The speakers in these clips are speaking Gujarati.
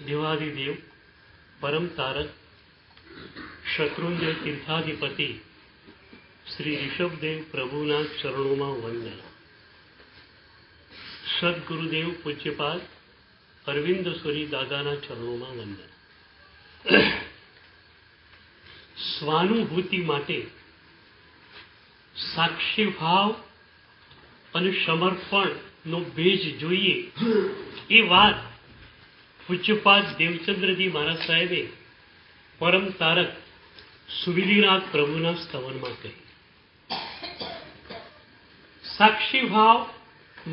દેવાદિદેવ પરમ તારક શત્રુંજય તીર્થાધિપતિ શ્રી ઋષભદેવ પ્રભુના ચરણોમાં વંદન. સદગુરુદેવ પૂજ્યપાદ અરવિંદસ્વરી દાદાના ચરણોમાં વંદન. સ્વાનુભૂતિ માટે સાક્ષી ભાવ અને સમર્પણનો ભેજ જોઈએ એ વાત પૂજ્યપાદ દેવચંદ્રજી મહારાજ સાહેબે પરમ તારક સુવિલીનાથ પ્રભુના સ્તવનમાં કહી. સાક્ષી ભાવ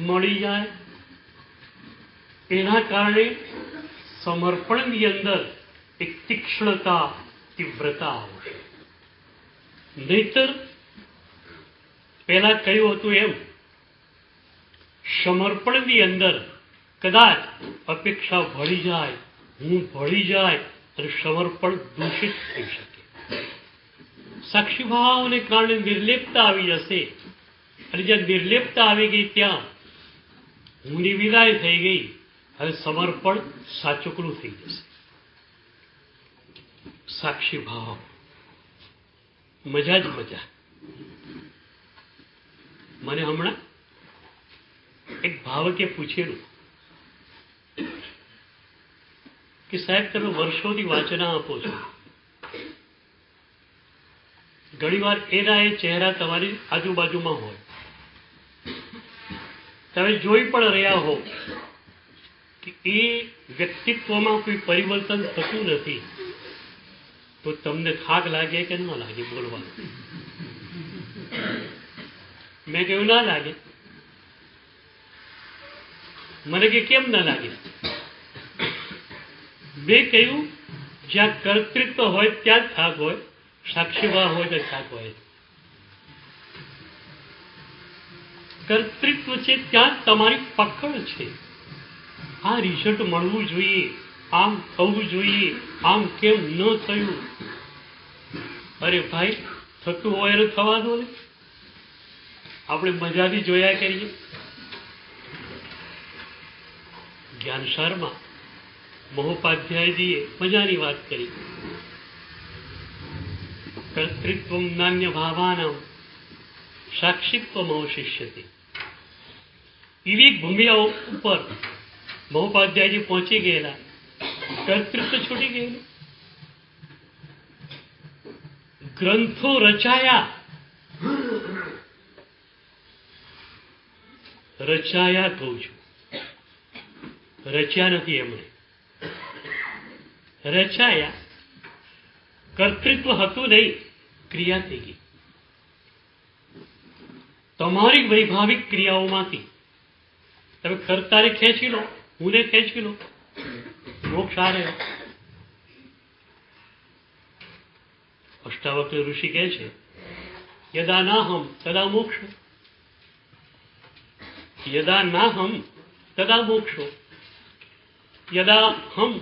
મળી જાય એના કારણે સમર્પણની અંદર એક તીક્ષ્ણતા, તીવ્રતા આવશે. નહીતર પહેલા કહ્યું હતું એમ સમર્પણની અંદર કદાચ અપેક્ષા ભળી જાય, હું ભળી જાય અને સમર્પણ દૂષિત થઈ શકે. સાક્ષી ભાવને કારણે નિર્લેપતા આવી જશે અને જ્યાં નિર્લેપતા આવી ગઈ ત્યાં હુંની વિદાય થઈ ગઈ. હવે સમર્પણ સાચુકડું થઈ જશે. સાક્ષી ભાવ મજા જ મજા. મને હમણાં એક ભાવકે પૂછેલું કે સાહેબ તમે વર્ષોથી વાચના આપો છો, ઘણી વાર એના એ ચહેરા તમારી આજુબાજુમાં હોય, તમે જોઈ પણ રહ્યા હો કે એ વ્યક્તિત્વમાં કોઈ પરિવર્તન થતું નથી, તો તમને થાક લાગે કે ન લાગે બોલવાનું? મેં કહ્યું ના લાગે. મને કે કેમ ના લાગે? મેં કહ્યું જ્યાં કર્તૃત્વ હોય ત્યાં જ થાક હોય, સાક્ષીભાવ હોય તો થાક હોય. કર્તૃત્વ છે ત્યાં જ તમારી પકડ છે. આ રિઝલ્ટ મળવું જોઈએ, આમ થવું જોઈએ, આમ કેમ ન થયું? અરે ભાઈ, થતું હોય એને થવા દો ને. આપણે મજાથી જોયા કરીએ. જ્ઞાનસારમાં મહોપાધ્યાયજીએ મજાની વાત કરી. કર્તૃત્વ નાન્ય ભાવાનામ સાક્ષિત્વમ અવશિષ્યતે. એવી ભૂમિયાઓ ઉપર મહોપાધ્યાયજી પહોંચી ગયેલા, કર્તૃત્વ છૂટી ગયેલું. ગ્રંથો રચાયા, રચાયા કહું છું, રચ્યા નથી એમણે, રચાયા. કર્તૃત્વ હતું નહીં, ક્રિયા થઈ ગઈ. તમારી વૈભાવિક ક્રિયાઓમાંથી તમે કર્તાને ખેંચી લો, હુંને ખેંચી લો, મોક્ષ આ રહ્યો. અષ્ટાવક્ર ઋષિ કહે છે યદા નાહમ તદા મોક્ષ, યદા નાહમ તદા મોક્ષો, યદા હમ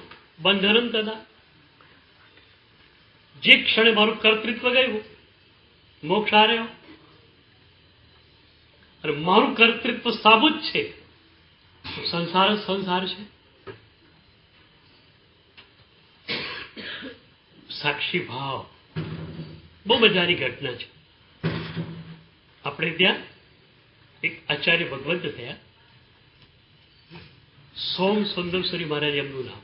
બંધનમ તદા. જે ક્ષણે મારું કર્તૃત્વ ગયું, મોક્ષ આ રહ્યો. અને મારું કર્તૃત્વ સાબુત છે, સંસાર જ સંસાર છે. સાક્ષી ભાવ બહુ મજાની ઘટના છે. આપણે ત્યાં એક આચાર્ય ભગવંત થયા, સોમ સુંદરસુરી મહારાજ એમનું નામ.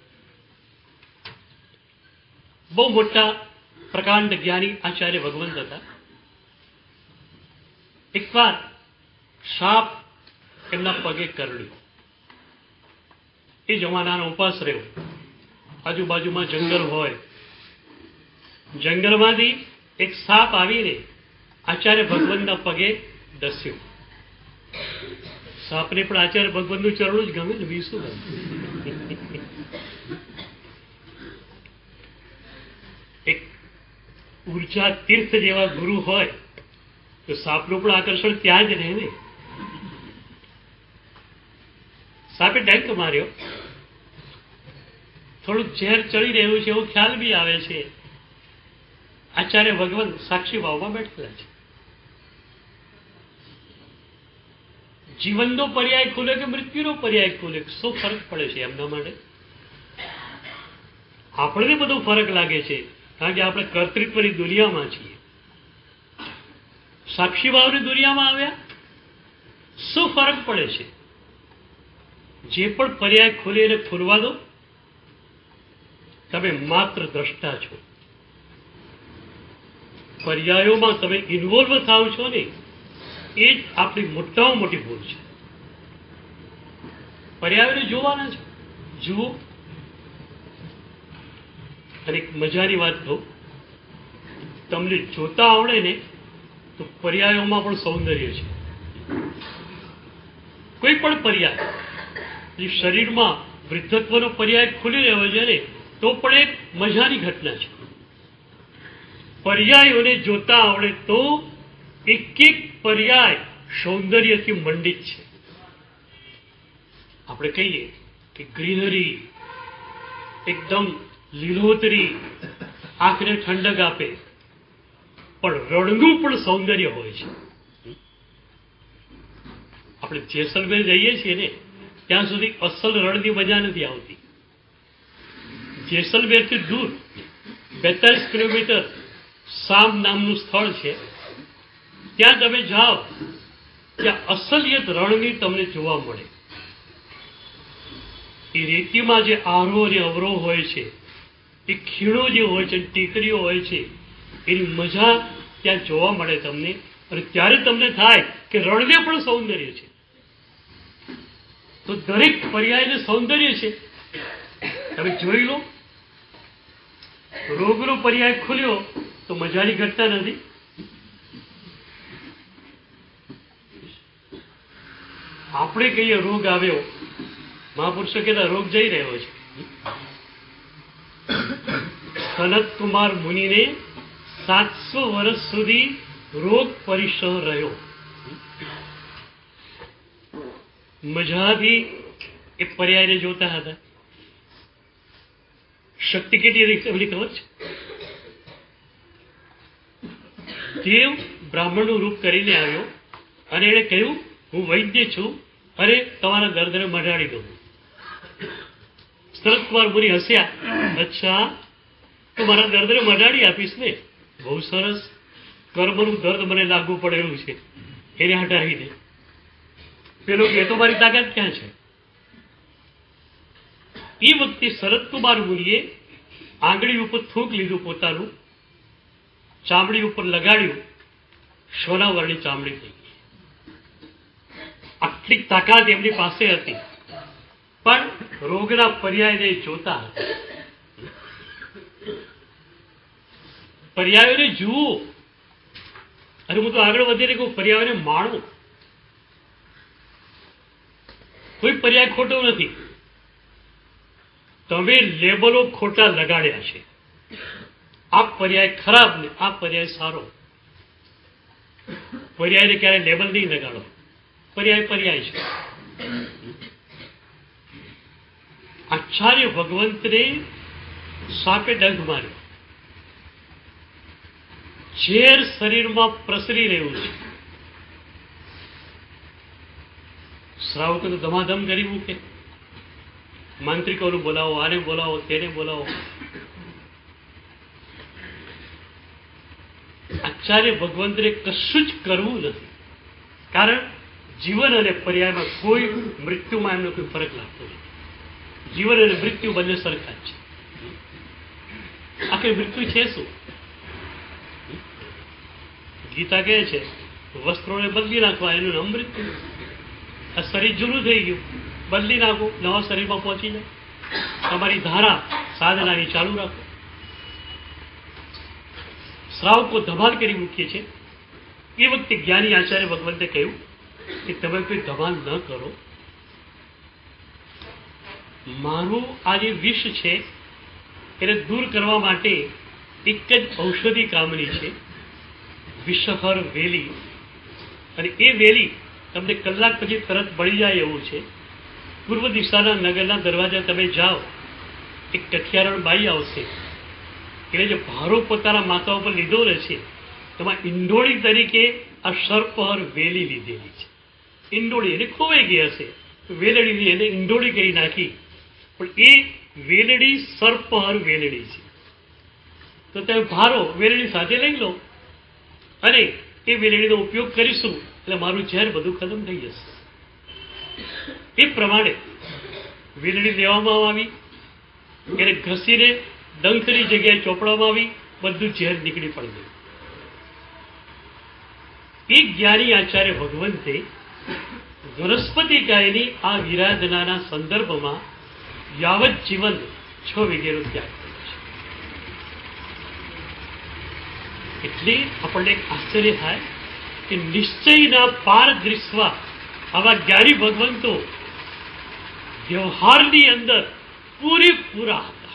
બહુ મોટા પ્રકાંડ જ્ઞાની આચાર્ય ભગવંત હતા. એકવાર સાપ એમના પગે કરડ્યો. એ જમાનાનો ઉપાસ રહ્યો. આજુબાજુમાં જંગલ હોય, જંગલમાંથી એક સાપ આવીને આચાર્ય ભગવંતના પગે ડસ્યો. સાપને પણ આચાર્ય ભગવંતનું ચરણું જ ગમે ને, બીજું શું ગમે? એક ઉર્જા તીર્થ જેવા ગુરુ હોય તો સાપનું પણ આકર્ષણ ત્યાં જ રહે ને. સાપે ડંક માર્યો. થોડુંક ઝેર ચડી રહ્યું છે એવો ખ્યાલ બી આવે છે. આચાર્ય ભગવંત સાક્ષી ભાવમાં બેઠેલા છે. જીવનનો પર્યાય ખુલે કે મૃત્યુનો પર્યાય ખુલે, શું ફરક પડે છે એમના માટે? આપણને બધો ફરક લાગે છે, કારણ કે આપણે કર્તૃત્વની દુનિયામાં છીએ. સાક્ષી ભાવની દુનિયામાં આવ્યા શું ફરક પડે છે? જે પણ પર્યાય ખોલે એને ખોલવા દો. તમે માત્ર દ્રષ્ટા છો. પર્યાયોમાં તમે ઇન્વોલ્વ થાવ છો ને, એ જ આપણી મોટામાં મોટી ભૂલ છે. પર્યાયોને જોવાના છે, જુઓ. અને એક મજાની વાત કહું, તમને જોતા આવડે ને તો પર્યાયોમાં પણ સૌંદર્ય છે. કોઈ પણ પર્યાય, શરીરમાં વૃદ્ધત્વનો પર્યાય ખુલી રહ્યો છે ને તો પણ એક મજાની ઘટના છે. પર્યાયોને જોતા આવડે તો એક એક પર્યાય સૌંદર્યથી મંડિત છે. આપણે કહીએ કે ગ્રીનરી, એકદમ લીલોતરી, આંખને ઠંડક આપે, પણ રણનું પણ સૌંદર્ય હોય છે. આપણે જેસલમેર જઈએ છીએ ને ત્યાં સુધી અસલ રણની મજા નથી આવતી. જેસલમેરથી દૂર 42 કિલોમીટર સામ નામનું સ્થળ છે, ત્યાં તમે જાઓ ત્યાં અસલિયત રણની તમને જોવા મળે. એ રેતીમાં જે આરો અને અવરો હોય છે, એ ખીણો જે હોય છે, ટેકરીઓ હોય છે, એની મજા ત્યાં જોવા મળે તમને. અને ત્યારે તમને થાય કે રણને પણ સૌંદર્ય છે. તો દરેક પર્યાયને સૌંદર્ય છે. તમે જોઈ લો, રોગનો પર્યાય ખુલ્યો તો મજાની ઘટના નથી. આપણે કહીએ રોગ આવ્યો, મહાપુરુષો કહેતા રોગ જઈ રહ્યો છે. સનત કુમાર મુનિને 700 વર્ષ સુધી રોગ પરિસહ રહ્યો. મજાથી એ પર્યાયને જોતા હતા. શક્તિ કેટલી એમની ખબર છે? દેવ બ્રાહ્મણનું રૂપ કરીને આવ્યો અને એણે કહ્યું, હું વૈદ્ય છું અને તમારા દર્દને મટાડી દઉં. સનત કુમાર મુનિ હસ્યા, અચ્છા તો મારા દર્દને મટાડી આપીશ ને? બહુ સરસ, કર્મનું દર્દ મને લાગુ પડેલું છે એને હટાવી દે. પેલો કે તો મારી તાકાત ક્યાં છે? એ વખતે શરદ કુમાર મુનિએ આંગળી ઉપર થૂંક લીધું પોતાનું, ચામડી ઉપર લગાડ્યું, સોનાવરની ચામડી થઈ ગઈ. આટલી તાકાત એમની પાસે હતી, પણ રોગના પર્યાયને જોતા હતા. પર્યાયોને જુઓ. અને હું તો આગળ વધીને કહું, પર્યાયોને માણો. કોઈ પર્યાય ખોટો નથી. તમે લેબલો ખોટા લગાડ્યા છે. આ પર્યાય ખરાબ ને આ પર્યાય સારો. પર્યાયને ક્યારે લેબલ નહીં લગાડો. પર્યાય પર્યાય છે. આચાર્ય ભગવંતને સાપે ડંખ માર્યો. ઝેર શરીરમાં પ્રસરી રહ્યું છે. શ્રાવકો તો ધમાધમ કરી મૂકે. માંત્રિકોનું બોલાવો, આને બોલાવો, તેને બોલાવો. આચાર્ય ભગવંતને કશું જ કરવું નથી, કારણ જીવન અને પર્યાયમાં કોઈ મૃત્યુમાં એમનો કોઈ ફરક લાગતો નથી. જીવન અને મૃત્યુ બંને સરખા જ છે. આખરે મૃત્યુ છે શું? ગીતા કહે છે વસ્ત્રોને બદલી નાખવા, એનું નામ મૃત્યુ. આ શરીર જૂનું થઈ ગયું, બદલી નાખો, નવા શરીરમાં પહોંચી જાય. તમારી ધારા સાધનાની ચાલુ રાખો. શ્રાવકો ધમાલ કરી મૂકીએ છે. એ વખતે જ્ઞાની આચાર્ય ભગવંતે કહ્યું કે તમે કોઈ ધમાલ ન કરો. મારું આ જે વિષ છે એને દૂર કરવા માટે એક જ ઔષધિ કામની છે, વિષહર વેલી. અને એ વેલી તમને કલાક પછી તરત મળી જાય એવું છે. પૂર્વ દિશાના નગરના દરવાજા તમે જાઓ, એક કઠિયારણ બાઈ આવશે. એટલે જે ભારો પોતાના માથા ઉપર લીધો રહેશે, તેમાં ઈંડોળી તરીકે આ સર્પહર વેલી લીધેલી છે. ઈંડોળી એને ખોવાઈ ગઈ હશે, વેલડીની એને ઈંડોળી કરી નાખી. પણ એ વેલડી સર્પહર વેલડી છે. તો તમે ભારો વેલડી સાથે લઈ લો અને એ વેલડીનો ઉપયોગ કરીશું એટલે મારું ઝેર બધું ખતમ થઈ જશે. એ પ્રમાણે વેલડી લેવામાં આવી, એને ઘસીને ડંખની જગ્યાએ ચોપડવામાં આવી, બધું ઝેર નીકળી પડ્યું. એક જ્ઞાની આચાર્ય ભગવંતે વનસ્પતિ ગાયની આ વિરાધનાના સંદર્ભમાં યાવત જીવન 6 વીઘેનો ત્યાગ કર્યો છે. એટલે આપણને એક આશ્ચર્ય થાય કે નિશ્ચયના પાર દૃશ્વા આવા જ્ઞાની ભગવંતો વ્યવહારની અંદર પૂરેપૂરા હતા.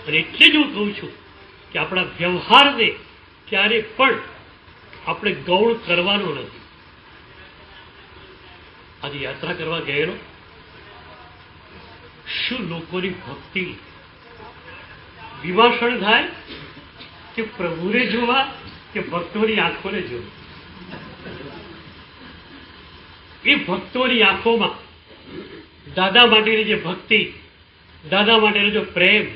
અને એટલે જ હું કહું છું કે આપણા વ્યવહારને ક્યારે પણ આપણે ગૌણ કરવાનો નથી. આજે યાત્રા કરવા ગયેલો, શું લોકોની ભક્તિ વિભાષણ થાય કે પ્રભુને જોવા કે ભક્તોની આંખોને જોવા. એ ભક્તોની આંખોમાં દાદા માટેની જે ભક્તિ, દાદા માટેનો જો પ્રેમ.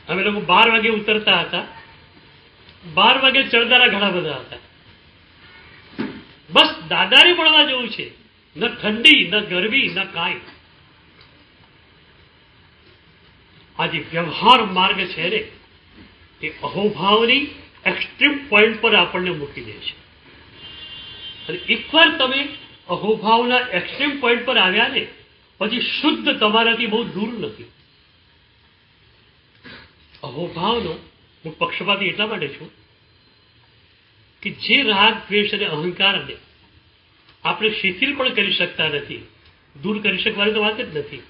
અમે લોકો 12 વાગે ઉતરતા હતા, 12 વાગે ચડનારા ઘણા બધા હતા. બસ દાદાને મળવા જવું છે, ન ઠંડી ન ગરમી ન કાંઈ. આજે વ્યવહાર માર્ગ છે ને એ અહોભાવની એક્સ્ટ્રીમ પોઈન્ટ પર આપણને મૂકી દે છે. અને એકવાર તમે અહોભાવના એક્સ્ટ્રીમ પોઈન્ટ પર આવ્યા ને પછી શુદ્ધ તમારાથી બહુ દૂર નથી. અહોભાવનો હું પક્ષપાતી એટલા માટે છું કે જે રાગ, દ્વેષ અને અહંકારને આપણે શિથિલ પણ કરી શકતા નથી, દૂર કરી શકવાની તો વાત જ નથી,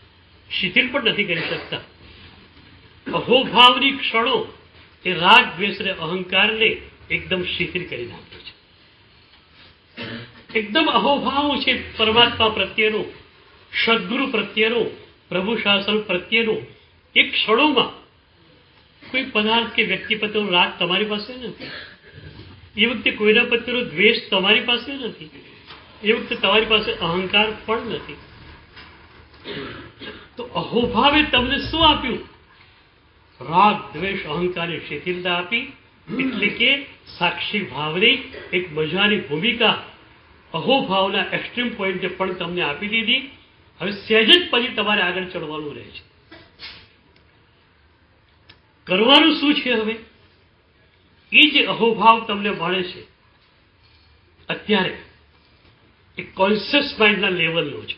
શિથિલ પણ નથી કરી શકતા. અહોભાવની ક્ષણો એ રાગ, દ્વેષ અને અહંકારને એકદમ શિથિલ કરી નાખે છે. એકદમ અહોભાવ છે પરમાત્મા પ્રત્યેનો, સદગુરુ પ્રત્યેનો, પ્રભુ શાસન પ્રત્યેનો. એક ક્ષણોમાં કોઈ પદાર્થ કે વ્યક્તિ પ્રત્યેનો રાગ તમારી પાસે નથી, એ વખતે કોઈના પ્રત્યેનો દ્વેષ તમારી પાસે નથી, એ વખતે તમારી પાસે અહંકાર પણ નથી. તો અહોભાવે તમને શું આપ્યું? રાગ, દ્વેષ, અહંકારની શિથિલતા આપી. એટલે કે સાક્ષી ભાવની એક મજાની ભૂમિકા અહોભાવના એક્સ્ટ્રીમ પોઈન્ટે પણ તમને આપી દીધી. હવે સહેજ જ પછી તમારે આગળ ચડવાનું રહે છે. કરવાનું શું છે હવે? એ જે અહોભાવ તમને મળે છે અત્યારે એ કોન્શિયસ માઇન્ડના લેવલનો છે.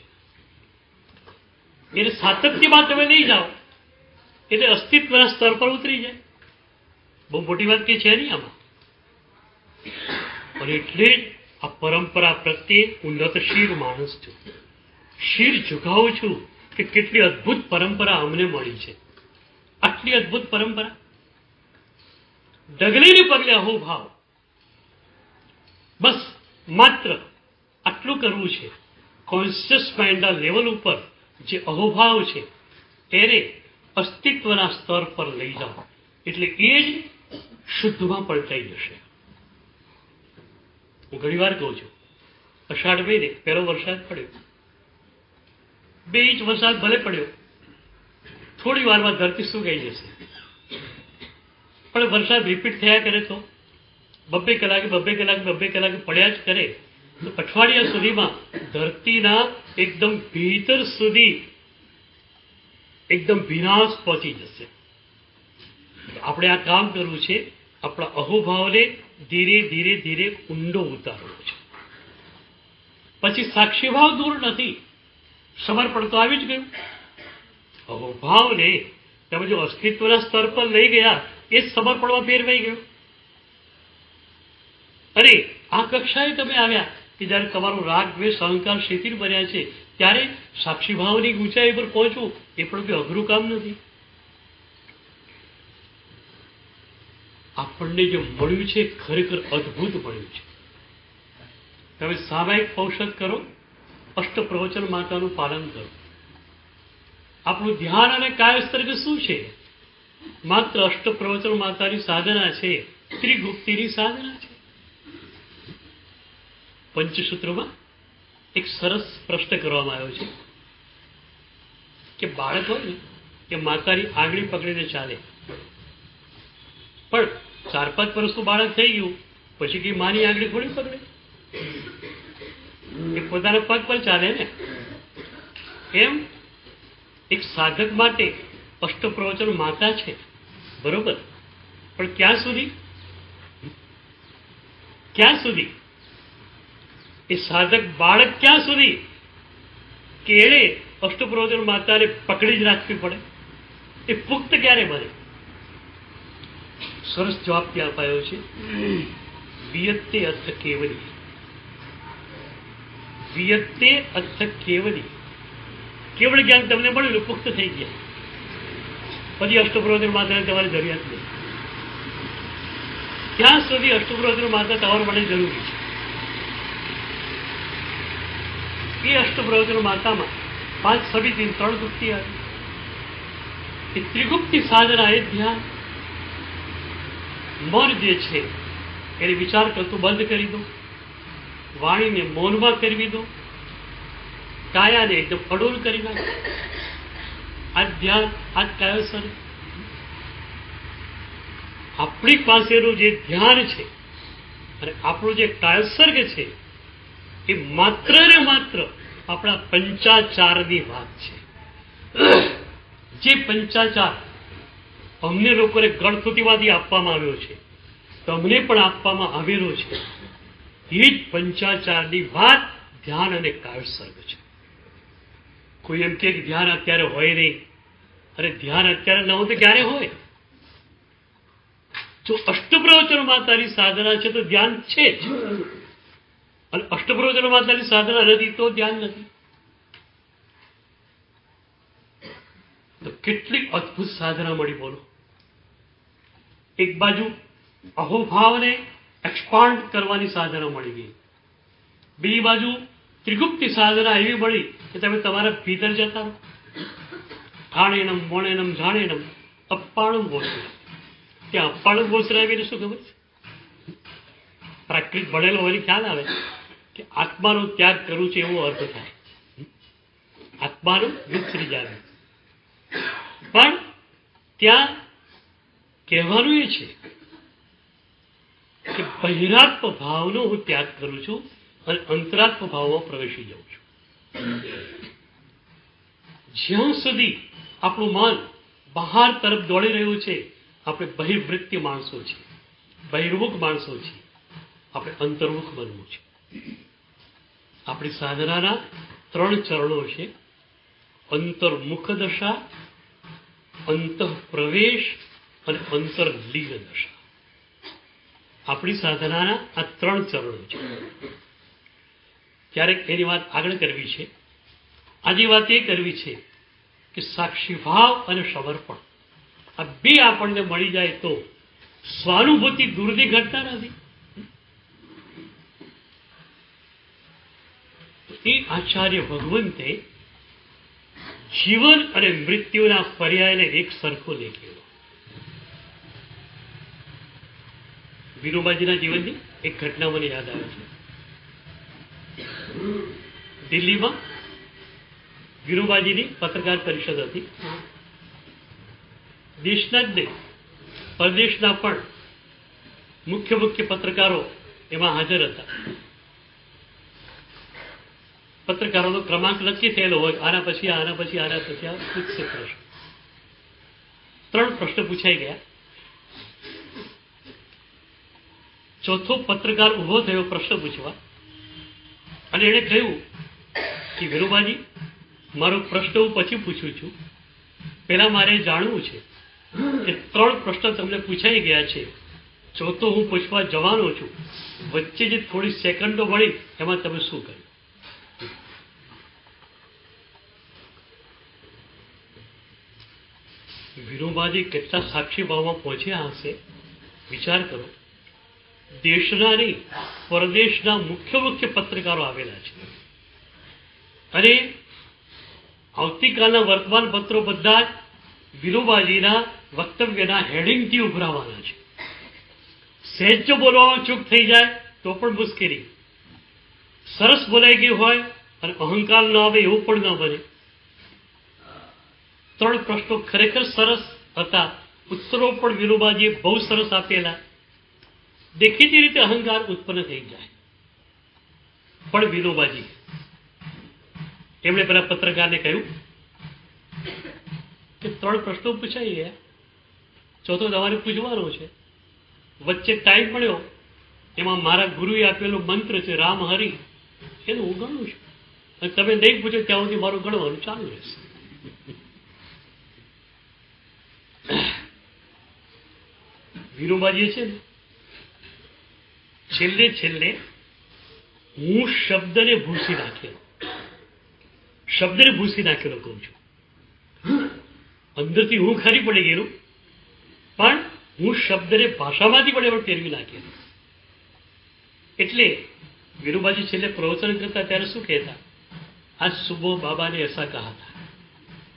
એને સાતત્યમાં તમે નહીં જાઓ એટલે અસ્તિત્વના સ્તર પર ઉતરી જાય. બહુ મોટી વાત કે છે નહીં આમાં. અને એટલે જ આ પરંપરા પ્રત્યે હું નતશીર માણસ છું. શીર ઝુકાવું છું કે કેટલી અદ્ભુત પરંપરા અમને મળી છે. આટલી અદ્ભુત પરંપરા, ડગલેને પગલે અહોભાવ. બસ માત્ર આટલું કરવું છે. કોન્શિયસ માઇન્ડના લેવલ ઉપર જે અહોભાવ છે એને અસ્તિત્વના સ્તર પર લઈ જાઓ એટલે એ જ શુદ્ધમાં પલટાઈ જશે. હું ઘણી વાર કહું છું, અષાઢ મહિને પહેલો વરસાદ પડ્યો, 2 ઇંચ વરસાદ ભલે પડ્યો, થોડી વારમાં ધરતી સુકાઈ જશે. પણ વરસાદ રિપીટ થયા કરે તો 2 કલાકે પડ્યા જ કરે તો અઠવાડિયા સુધીમાં ધરતીના એકદમ ભીતર સુધી એકદમ વિનાશ પહોંચી જશે. આપણે આ કામ કરવું છે, આપણા અહોભાવને ધીરે ધીરે ધીરે ઊંડો ઉતારવો છે. પછી સાક્ષીભાવ દૂર નથી, સમર્પણ તો આવી જ ગયું. અહોભાવને તમે જો અસ્તિત્વના સ્તર પર લઈ ગયા એ જ સમર્પણમાં ફેરવાઈ ગયું. અને આ કક્ષાએ તમે આવ્યા કે જ્યારે તમારો રાગ, દ્વેષ, અહંકાર શિથિલ બન્યા છે ત્યારે સાક્ષીભાવની ઊંચાઈ પર પહોંચવું એ પણ કોઈ અઘરું કામ નથી. આપણને જે મળ્યું છે ખરેખર અદ્ભુત મળ્યું છે. તમે સામાયિક ઔષધ કરો, અષ્ટપ્રવચન માતાનું પાલન કરો. આપણું ધ્યાન અને કાયસ્તર્ગ શું છે? માત્ર અષ્ટપ્રવચન માતાની સાધના છે, ત્રિગુપ્તિની સાધના છે. પંચસૂત્રોમાં એક સરસ પ્રશ્ન કરવામાં આવ્યો છે કે બાળક હોય ને કે માતાની આંગળી પકડીને ચાલે, પણ 4-5 વર્ષનું બાળક થઈ ગયું પછી કે માની આંગળી થોડી પકડે, એ પોતાના પગ પર ચાલે ને. એમ એક સાધક માટે અષ્ટપ્રવચન માતા છે, બરોબર, પણ ક્યાં સુધી એ સાધક બાળક ક્યાં સુધી કે એને અષ્ટપ્રવચન માતાને પકડી જ રાખવી પડે? એ પુખ્ત ક્યારે બને? સરસ જવાબ ત્યાં અપાયો છે, વિયત્તે અર્થ કેવલી, વિયત્તે અર્થ કેવલી. કેવળ જ્ઞાન તમને મળ્યું, પુખ્ત થઈ ગયા, પછી અષ્ટપ્રવચન માતાને તમારી જરૂરિયાત નહીં. ત્યાં સુધી અષ્ટપ્રવચન માતા તમારા માટે જરૂરી છે. એ અષ્ટપ્રવચન માતામાં 5 સબીતિ 3 ગુપ્તિ આવી. એ ત્રિગુપ્તિ સાધના એ ધ્યાન. મન જે છે એને વિચાર કરતું બંધ કરી દો, વાણીને મૌનમાં કરવી દો, કાયાને એકદમ અડોલ કરી નાખો. આ ધ્યાન, આ કાયોસર. આપણી પાસેનું જે ધ્યાન છે અને આપણું જે કાયોસર્ગ છે એ માત્ર ને માત્ર આપણા પંચાચારની વાત છે. જે પંચાચાર અમને લોકોને ગળથુટીમાંથી આપવામાં આવ્યો છે, તમને પણ આપવામાં આવેલો છે, એ જ પંચાચારની વાત ધ્યાન અને કાયોસર્ગ છે. કોઈ એમ કે ધ્યાન અત્યારે હોય નહીં. અરે ધ્યાન અત્યારે ન હોય તો ક્યારે હોય? જો અષ્ટપ્રવચન માતાની સાધના છે તો ધ્યાન છે જ, અને અષ્ટપ્રવચન માતાની સાધના નથી તો ધ્યાન નથી. તો કેટલી અદભુત સાધના મળી બોલો. એક બાજુ અહોભાવને એક્સપાન્ડ કરવાની સાધના મળી ગઈ, બીજી બાજુ ત્રિગુપ્તિ સાધના એવી મળી કે તમે તમારા ભીતર જતા રહો. ઠાણેનમ મોણેનમ જાણેનમ અપ્પાણમ બોસરા. ત્યાં અપ્પાણમ બોસરા એવીને શું ખબર છે? પ્રાકૃત ભણેલો હોય ખ્યાલ આવે કે આત્માનો ત્યાગ કરું છે એવો અર્થ થાય. આત્માનું વિસ્તરી જાય. પણ ત્યાં કહેવાનું એ છે કે બહિરાત્મ ભાવનો હું ત્યાગ કરું છું અને અંતરાત્મ ભાવમાં પ્રવેશી જાઉં છું. જ્યાં સુધી આપણું મન બહાર તરફ દોડી રહ્યું છે, આપણે બહિર્વૃત્તિ માણસો છીએ, બહિર્મુખ માણસો છીએ, આપણે અંતર્મુખ બનવું છે. આપણી સાધનાના 3 ચરણો છે: અંતર્મુખ દશા, અંતઃ પ્રવેશ અને અંતર્લીન દશા. આપણી સાધનાના આ 3 ચરણો છે. ક્યારેક એની વાત આગળ કરવી છે. આજે વાત એ કરવી છે કે સાક્ષી ભાવ અને સમર્પણ આ બે આપણને મળી જાય તો સ્વાનુભૂતિ દૂરની ઘટના નથી. એ આચાર્ય ભગવંતે જીવન અને મૃત્યુના પર્યાયને એક સરખો લેખેલો. વિનોબાજીના જીવનની એક ઘટના મને યાદ આવે છે. દિલ્હીમાં વિનોબાજીની પત્રકાર પરિષદ હતી. દેશના જ નહીં, પરદેશના પણ મુખ્ય પત્રકારો એમાં હાજર હતા. પત્રકારોનો ક્રમાંક નક્કી થયેલો હોય, આના પછી આ પૂછશે પ્રશ્ન. 3 પ્રશ્ન પૂછાઈ ગયા. ચોથો પત્રકાર ઉભો થયો પ્રશ્ન પૂછવા, અને એણે કહ્યું કે વિનોબાજી, મારો પ્રશ્ન હું પછી પૂછું છું, પહેલા મારે જાણવું છે કે 3 પ્રશ્ન તમને પૂછાઈ ગયા છે, ચોથો હું પૂછવા જવાનો છું, વચ્ચે જે થોડી સેકન્ડો મળી એમાં તમે શું કર્યું? વિનોબાજી કેટલા સાક્ષી ભાવમાં પહોંચ્યા હશે વિચાર કરો. દેશના નહીં, પરદેશના મુખ્ય પત્રકારો આવેલા છે, અને આવતીકાલના વર્તમાન પત્રો બધા જ વિનોબાજીના વક્તવ્યના હેડિંગથી ઉભરાવાના છે. સહેજ જો બોલવામાં ચૂક થઈ જાય તો પણ મુશ્કેલી, સરસ બોલાઈ ગયું હોય અને અહંકાર ન આવે એવું પણ ન બને. 3 પ્રશ્નો ખરેખર સરસ હતા. ઉત્તરો પણ વિનોબાજીએ બહુ સરસ આપેલા. દેખીતી રીતે અહંકાર ઉત્પન્ન થઈ જાય. પણ વિનોબાજી એમણે પેલા પત્રકારને કહ્યું કે 3 પ્રશ્નો પૂછાઈ ગયા, ચોથો તમારે પૂછવાનો છે. વચ્ચે ટાઈમ મળ્યો, એમાં મારા ગુરુએ આપેલો મંત્ર છે રામ હરિ, એનું હું ગણું છું, અને તમે નહીં પૂછો ત્યાં સુધી મારું ગણવાનું ચાલુ રહેશે. વિનોબાજી છે ને છેલ્લે હું શબ્દને ભૂસી નાખેલો કહું છું. અંદરથી હું ખરી પડી ગયેલું, પણ હું શબ્દને ભાષામાંથી પણ ફેરવી નાખેલું. એટલે વિનોબાજી છેલ્લે પ્રવચન કરતા ત્યારે શું કહેતા? आज सुबह बाबा ने ऐसा कहा था,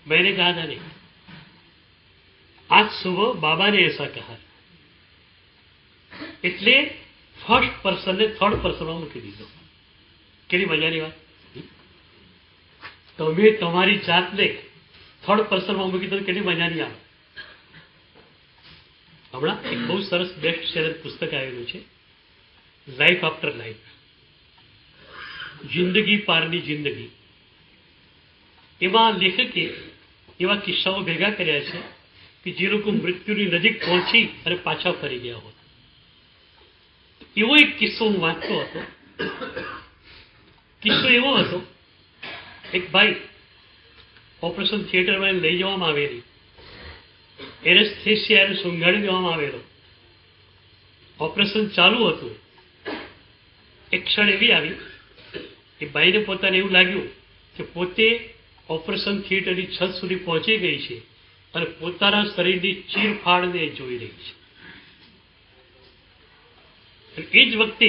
मैंने कहा था नहीं, आज सुबह बाबा ने ऐसा कहा. એટલે ફર્સ્ટ પર્સનને થર્ડ પર્સનમાં મૂકી દીધો. કેવી મજાની વાત. તમે તમારી જાતને થર્ડ પર્સનમાં મૂકી દો, કેટલી મજાની આવે. હમણાં એક બહુ સરસ બેસ્ટ સેલર પુસ્તક આવેલું છે, લાઈફ આફ્ટર લાઈફ, જિંદગી પારની જિંદગી. એમાં લેખકે એવા કિસ્સાઓ ભેગા કર્યા છે કે જે લોકો મૃત્યુની નજીક પહોંચી અને પાછા ફરી ગયા હોત. એવો એક કિસ્સો હું વાંચતો હતો. કિસ્સો એવો હતો, એક ભાઈ ઓપરેશન થિયેટરમાં લઈ જવામાં આવેલી, એનેસ્થેસિયાને સૂંઘાડી દેવામાં આવેલો. ઓપરેશન ચાલુ હતું. એક ક્ષણ એવી આવી એ ભાઈને પોતાને એવું લાગ્યું કે પોતે ઓપરેશન થિયેટરની છત સુધી પહોંચી ગઈ છે અને પોતાના શરીરની ચીરફાડને જોઈ રહી છે. એ જ વખતે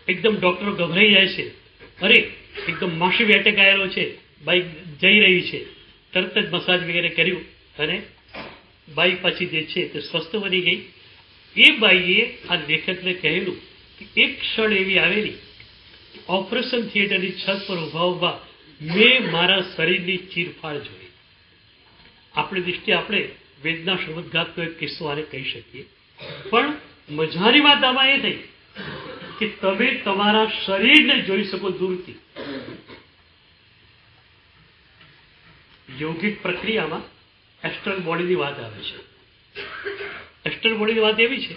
એકદમ ડોક્ટરો ગભરાઈ જાય છે. અરે એકદમ માસિવ એટેક આવેલો છે, બાઈ જઈ રહી છે. તરત જ મસાજ વગેરે કર્યું અને બાઈ પાછી જે છે તે સ્વસ્થ બની ગઈ. એ બાઈએ આ લેખકને કહેલું કે એક ક્ષણ એવી આવેલી, ઓપરેશન થિયેટરની છત પર ઊભા મેં મારા શરીરની ચીરફાડ જોઈ. આપણી દૃષ્ટિએ આપણે વેદના શબ્દઘાતનો એક કિસ્સો આને કહી શકીએ. પણ મજાની વાત આમાં એ થઈ કે તમે તમારા શરીરને જોઈ શકો દૂરથી. યોગિક પ્રક્રિયામાં એસ્ટ્રલ બોડીની વાત આવે છે. એસ્ટ્રલ બોડીની વાત એવી છે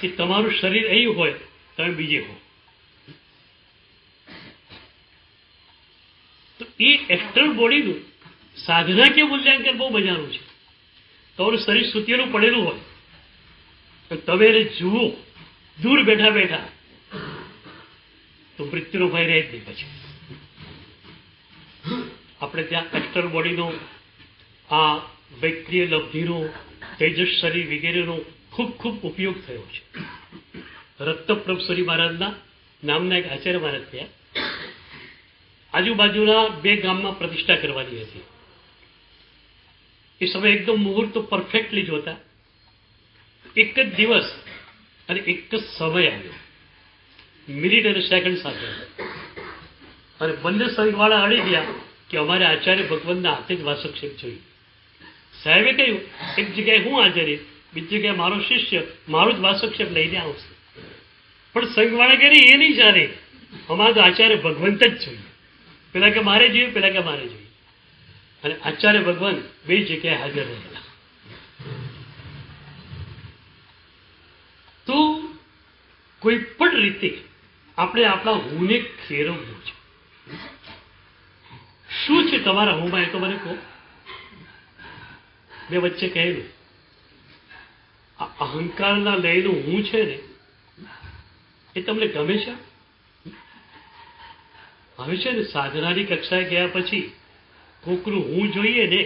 કે તમારું શરીર અહીં હોય, તમે બીજે હો. તો એ એસ્ટ્રલ બોડીનું સાધના કે મૂલ્યાંકન બહુ મજાનું છે. તમારું શરીર સૂતેલું પડેલું હોય તો તમે એને જુઓ દૂર બેઠા બેઠા, તો મૃત્યુનો ભય રહે જ નહીં. પછી આપણે ત્યાં એસ્ટ્રલ બોડીનો, આ વૈક્રિય લબ્ધિનો, તેજસ શરીર વગેરેનો ખૂબ ઉપયોગ થયો છે. રત્નપ્રભ સ્વામી મહારાજના નામના એક આચાર્ય મહારાજ થયા. આજુબાજુના 2 ગામમાં પ્રતિષ્ઠા કરવાની હતી. એ સમય એકદમ મુહૂર્ત પરફેક્ટલી જોતા. એક જ દિવસ અને એક જ સમય આવ્યો, મિનિટ અને સેકન્ડ સાથે, અને બંને સંઘવાળા અડી ગયા કે અમારે આચાર્ય ભગવાનના હાથે જ વાસક્ષેપ જોઈએ. સાહેબે કહ્યું એક જગ્યાએ હું હાજર, બીજી જગ્યાએ મારો શિષ્ય મારું જ વાસક્ષેપ લઈને આવશે. પણ સંઘવાળા કહે એ નહીં ચાલે, અમારે તો આચાર્ય ભગવંત જ જોઈએ. પેલા કે મારે જોઈએ, પેલા કે મારે જોઈએ. અને આચાર્ય ભગવાન 2 જગ્યાએ હાજર રહેલા. તો કોઈ પણ રીતે આપણે આપણા હુંને ખેરવવું છે. શું છે તમારા હુંમાં, એ તો મને કહો. મેં વચ્ચે કહેલું, આ અહંકારના લયનું હું છે ને, એ તમને ગમે છે? હવે છે ને સાધનાની કક્ષાએ ગયા પછી કોકનું હું જોઈએ ને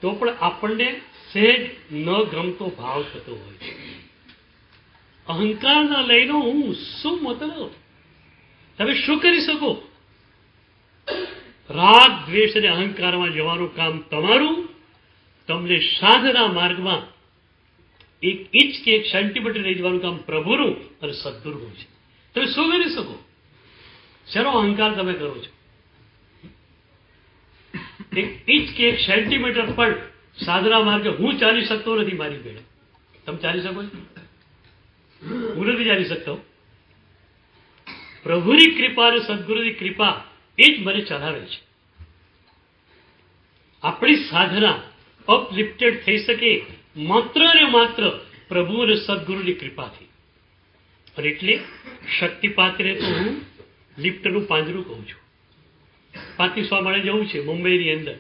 તો પણ આપણને સહેજ ન ગમતો ભાવ થતો હોય છે. અહંકારના લયનો હું શું મતલબ? તમે શું કરી શકો? રાગ દ્વેષ અને અહંકારમાં જવાનું કામ તમારું. તમને સાધના માર્ગમાં 1 ઇંચ કે 1 સેન્ટીમીટર લઈ જવાનું કામ પ્રભુનું અને સદગુરુનું છે. તમે શું કરી શકો? શેનો અહંકાર તમે કરો છો? 1 ઇંચ કે 1 સેન્ટીમીટર પણ સાધના માર્ગે હું ચાલી શકતો નથી મારી ભેળે. તમે ચાલી શકો છો? હું નથી ચાલી શકતો. પ્રભુની કૃપા અને સદગુરુની કૃપા એ જ મને ચલાવે છે. આપણી સાધના અપલિફ્ટેડ થઈ શકે માત્ર ને માત્ર પ્રભુ અને સદગુરુની કૃપાથી. અને એટલે શક્તિપાત્રે તો હું લિફ્ટનું પાંજરું કહું છું. 3500 માળે જવું છે મુંબઈની અંદર,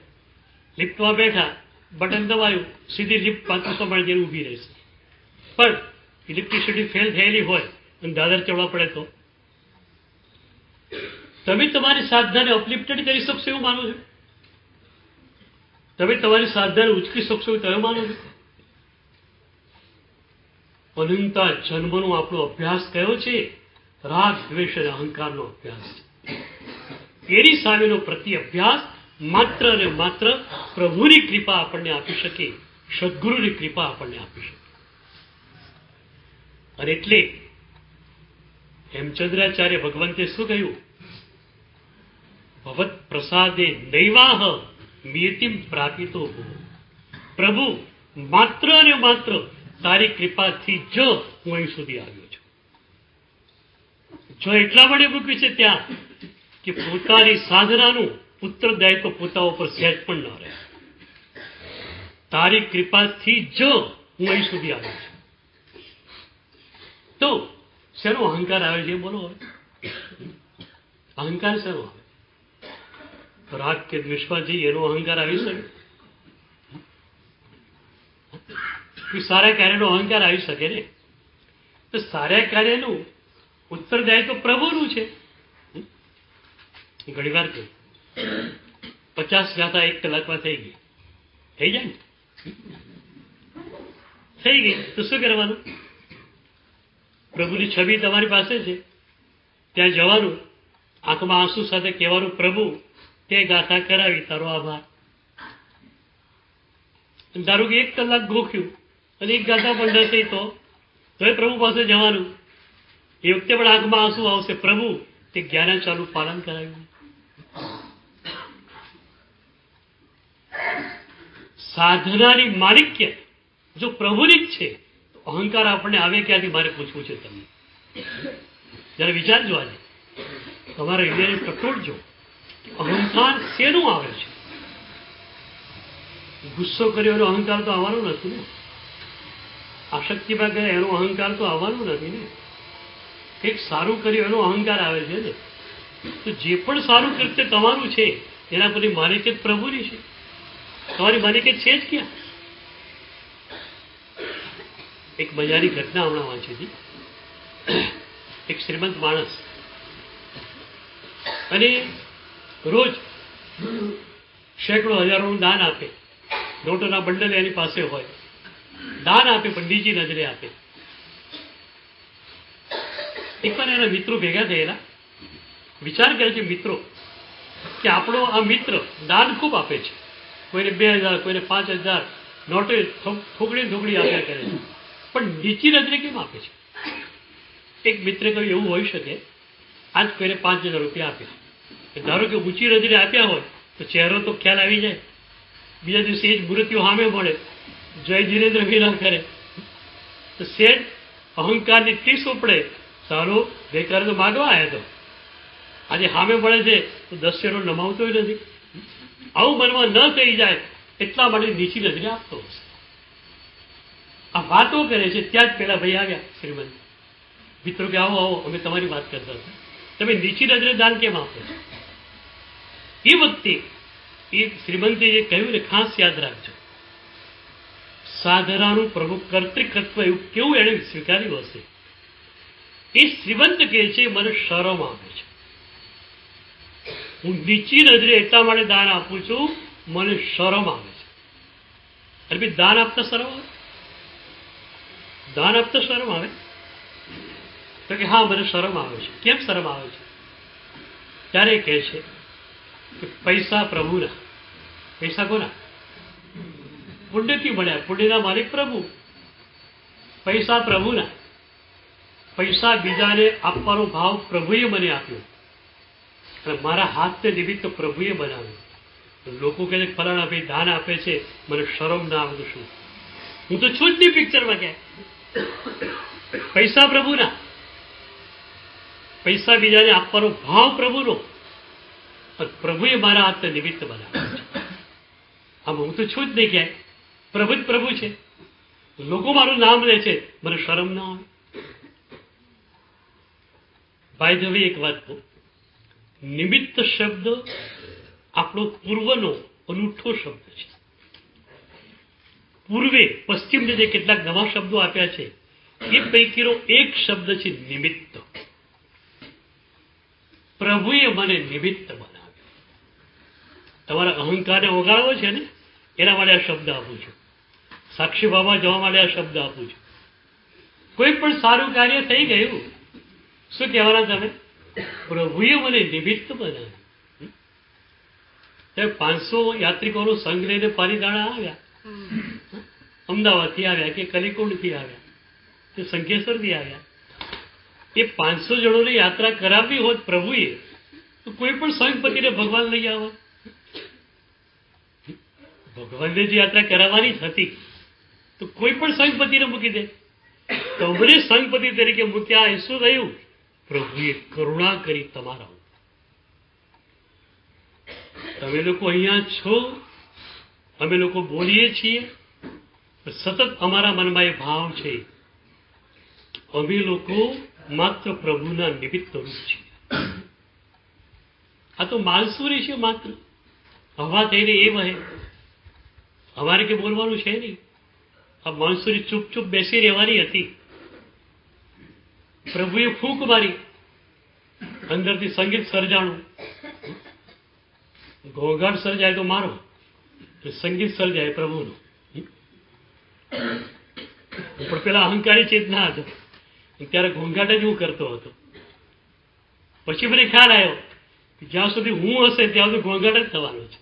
લિફ્ટમાં બેઠા, બટન દબાયું, સીધી લિફ્ટ 3500 માળે જઈને ઊભી રહેશે. પણ ઇલેક્ટ્રિસિટી ફેલ થયેલી હોય અને દાદર ચડવા પડે તો તમે તમારી સાધનાને અપલિફ્ટેડ કરી શકશો એવું માનો છો? તમે તમારી સાધનાને ઉચકી શકશો એવું તમે માનો છો? અનંતા જન્મનો આપણો અભ્યાસ કયો છે? રાગ, દ્વેષ અને અહંકારનો અભ્યાસ છે. એની સામેનો પ્રતિ અભ્યાસ માત્ર અને માત્ર પ્રભુની કૃપા આપણને આપી શકે, સદગુરુની કૃપા આપણને આપી શકે. અને એટલે હેમચંદ્રાચાર્ય ભગવંતે શું કહ્યું? ભવત પ્રસાદે નૈવાહ નિયતિમ પ્રાપિતો ભો. પ્રભુ, માત્ર અને માત્ર તારી કૃપાથી જ હું અહીં સુધી આવ્યો છું. જો એટલા માટે મૂક્યું છે ત્યાં કે પોતાની સાધનાનું ઉત્તરદાયિત્વ પોતા ઉપર સહેજ પણ ન રહે. તારી કૃપાથી જ હું અહીં સુધી આવ્યો છું. તો શેનો અહંકાર આવે છે બોલો હવે? અહંકાર શેનો આવે? રાગ કે દ્વેષમાં જઈએ એનો અહંકાર આવી શકે? સારા કાર્યનો અહંકાર આવી શકે ને? તો સારા કાર્યનું ઉત્તરદાયિત્વ પ્રભુનું છે. ઘણી વાર કહ્યું 50 ગાથા 1 કલાકમાં થઈ ગઈ, થઈ જાય ને? થઈ ગઈ તો શું કરવાનું? પ્રભુની છબી તમારી પાસે છે, ત્યાં જવાનું, આંખમાં આંસુ સાથે કહેવાનું, પ્રભુ તે ગાથા કરાવી, તારો આભાર. ધારો કે 1 કલાક ગોખ્યું અને 1 ગાથા પણ ન થઈ તો પ્રભુ પાસે જવાનું. એ વખતે પણ આંખમાં આંસુ આવશે, પ્રભુ તે જ્ઞાનાચારનું પાલન કરાવ્યું. સાધનાની માલિક્ય જો પ્રભુની જ છે તો અહંકાર આપણને આવે ક્યાંથી? મારે પૂછવું છે તમને. જયારે વિચારજો, આજે તમારા હૃદયને ટટોળજો. અહંકાર શેનું આવે છે? ગુસ્સો કર્યો એનો અહંકાર તો આવવાનો નથી ને. આસક્તિમાં ગયા એનો અહંકાર તો આવવાનો નથી ને. કંઈક સારું કર્યું એનો અહંકાર આવે છે ને. તો જે પણ સારું કૃત્ય તમારું છે એના પરની માલિકિયત પ્રભુની છે. તમારી માલિકિયત છે જ ક્યાં? એક મજાની ઘટના હમણાં વાંચી હતી. એક શ્રીમંત માણસ અને રોજ સેંકડો હજારોનું દાન આપે, નોટોના બંડલ એની પાસે હોય, દાન આપે પણ બીજી નજરે આપે. એકવાર એના મિત્રો ભેગા થયેલા, વિચાર કરે છે મિત્રો કે આપણો આ મિત્ર દાન ખૂબ આપે છે, કોઈને 2000, કોઈને 5000 નોટો થોકડી થોકડી આપ્યા કરે છે, પણ નીચી નજરે કેમ આપે છે? એક મિત્રે કહ્યું એવું હોઈ શકે, આજ કોઈને 5000 રૂપિયા આપ્યા, ધારો કે ઊંચી નજરે આપ્યા હોય તો ચહેરો તો ખ્યાલ આવી જાય. બીજા દિવસે એ જ મૂર્તિઓ સામે મળે, જય જીનેન્દ્ર વિના કરે તો સેજ અહંકારની ટીસ ઉપડે, સારું ગઈકાલે તો માગવા આવ્યા તો આજે સામે મળે છે તો 10 શેરો નમાવતો નથી. આવું મનમાં ન થઈ જાય એટલા માટે નીચી નજરે આપતો હશે. આ વાતો કરે છે ત્યાં જ પેલા ભાઈ આવ્યા શ્રીમંત મિત્રો કે આવો આવો, અમે તમારી વાત કરતા હતા, તમે નીચી નજરે દાન કેમ આપો છો? એ વખતે એ શ્રીમંતે જે કહ્યું ને ખાસ યાદ રાખજો. સાધનાનું પ્રભુ કર્તૃકત્વ એવું કેવું એણે સ્વીકાર્યું હશે. એ શ્રીમંત કહે છે મને શરમ આવે છે, હું નીચી નજરે એટલા માટે દાન આપું છું, મને શરમ આવે છે. અરે ભાઈ દાન આપતા શરમ આવે? દાન આપતા શરમ આવે? તો કે હા મને શરમ આવે છે. કેમ શરમ આવે છે? ત્યારે કહે છે કે પૈસા પ્રભુના. પૈસા કોના? પુણ્યથી મળ્યા, પુણ્યના માલિક પ્રભુ. પૈસા પ્રભુના. પૈસા બીજાને આપવાનો ભાવ પ્રભુએ મને આપ્યો. અને મારા હાથને નિમિત્ત તો પ્રભુએ બનાવ્યું. લોકો કહે છે ફલાણા ભાઈ દાન આપે છે, મને શરમ ના આવે શું? હું તો છું જ નહીં પિક્ચરમાં ક્યાંય. પૈસા પ્રભુના, પૈસા બીજાને આપવાનો ભાવ પ્રભુનો, પ્રભુએ મારા હાથને નિમિત્ત બનાવ્યું છે. આમ હું તો છું જ નહીં ક્યાંય, પ્રભુ જ પ્રભુ છે. લોકો મારું નામ લે છે, મને શરમ ના આવે. ભાઈ હવે એક વાત કહું, નિમિત્ત શબ્દ આપણો પૂર્વનો અનૂઠો શબ્દ છે. પૂર્વે પશ્ચિમને જે કેટલાક નવા શબ્દો આપ્યા છે એ પૈકીનો એક શબ્દ છે નિમિત્ત. પ્રભુએ મને નિમિત્ત બનાવ્યો. તમારા અહંકારને ઓગાળવો છે ને, એના માટે આ શબ્દ આપું છું. સાક્ષી ભાવમાં જવા માટે આ શબ્દ આપું છું. કોઈ પણ સારું કાર્ય થઈ ગયું, શું કહેવાના તમે? પ્રભુએ મને નિમિત્ત બનાવ્યો. 500 યાત્રિકોનો સંઘ લઈને પાલીતાણા આવ્યા, અમદાવાદથી આવ્યા કે કલિકોણથી આવ્યા કે શંખેશ્વરથી આવ્યા. એ 500 જણોને યાત્રા કરાવવી હોત પ્રભુએ, તો કોઈ પણ સંઘપતિને ભગવાન લઈ આવે. ભગવાનને જે યાત્રા કરાવવાની જ હતી તો કોઈ પણ સંઘપતિને મૂકી દે. તમને સંઘપતિ તરીકે મૂક્યા, એ શું થયું? પ્રભુએ કરુણા કરી તમારા. તમે લોકો અહીંયા છો, અમે લોકો બોલીએ છીએ, સતત અમારા મનમાં એ ભાવ છે, અમે લોકો માત્ર પ્રભુના નિમિત્ત રૂપ છીએ. આ તો માલસુરી છે માત્ર, હવા થઈને એ વહે, અમારે કે બોલવાનું છે નહીં. આ માલસુરી ચૂપ ચૂપ બેસી રહેવાની હતી. પ્રભુએ ફૂંક મારી, અંદરથી સંગીત સર્જાણું. ઘોંઘાટ સર્જાય તો મારો, સંગીત સર્જાય પ્રભુનો. પણ પેલા અહંકારી ચેતના હતો ત્યારે ઘોંઘાટ જ હું કરતો હતો. પછી મને ખ્યાલ આવ્યો કે જ્યાં સુધી હું હશે ત્યાં સુધી ઘોંઘાટ જ થવાનો છે.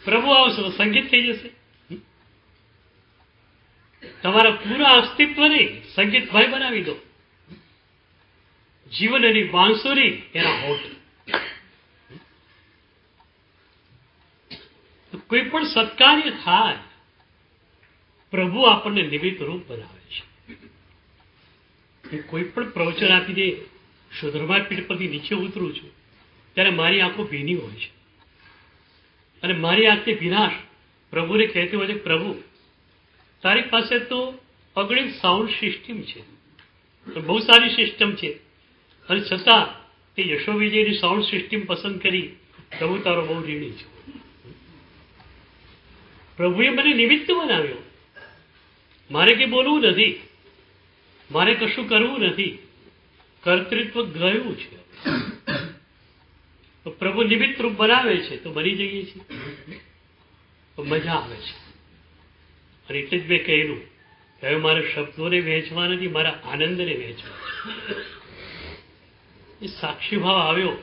પ્રભુ આવશે તો સંગીત થઈ જશે. તમારા પૂરા અસ્તિત્વને સંગીતભાઈ બનાવી દો. જીવન એની બાંસુરી, એના હોઠ. કોઈ પણ સત્કાર્ય થાય, પ્રભુ આપણને નિમિત્ત રૂપ બનાવે છે. કોઈ પણ પ્રવચન આપી દે, સુધર્મા પીઠ પરથી નીચે ઉતરું છું ત્યારે મારી આંખો ભીની હોય છે, અને મારી આંખની ભીનાશ પ્રભુને કહેતી હોય છે, પ્રભુ તારી પાસે તો અગણિત સાઉન્ડ સિસ્ટમ છે, બહુ સારી સિસ્ટમ છે, અને છતાં તે યશો વિજયની સાઉન્ડ સિસ્ટમ પસંદ કરી. પ્રભુ તારો બહુ ઋણી છે. પ્રભુએ મને નિમિત્ત બનાવ્યો. મારે કંઈ બોલવું નથી, મારે કશું કરવું નથી, કર્તૃત્વ ગયું છે. તો પ્રભુ નિમિત્ત રૂપ બનાવે છે તો બની જઈએ છીએ, તો મજા આવે છે. અને એટલે જ મેં કહેલું કે હવે મારે શબ્દોને વહેંચવા નથી, મારા આનંદને વહેંચવા છે. એ સાક્ષી ભાવ આવ્યો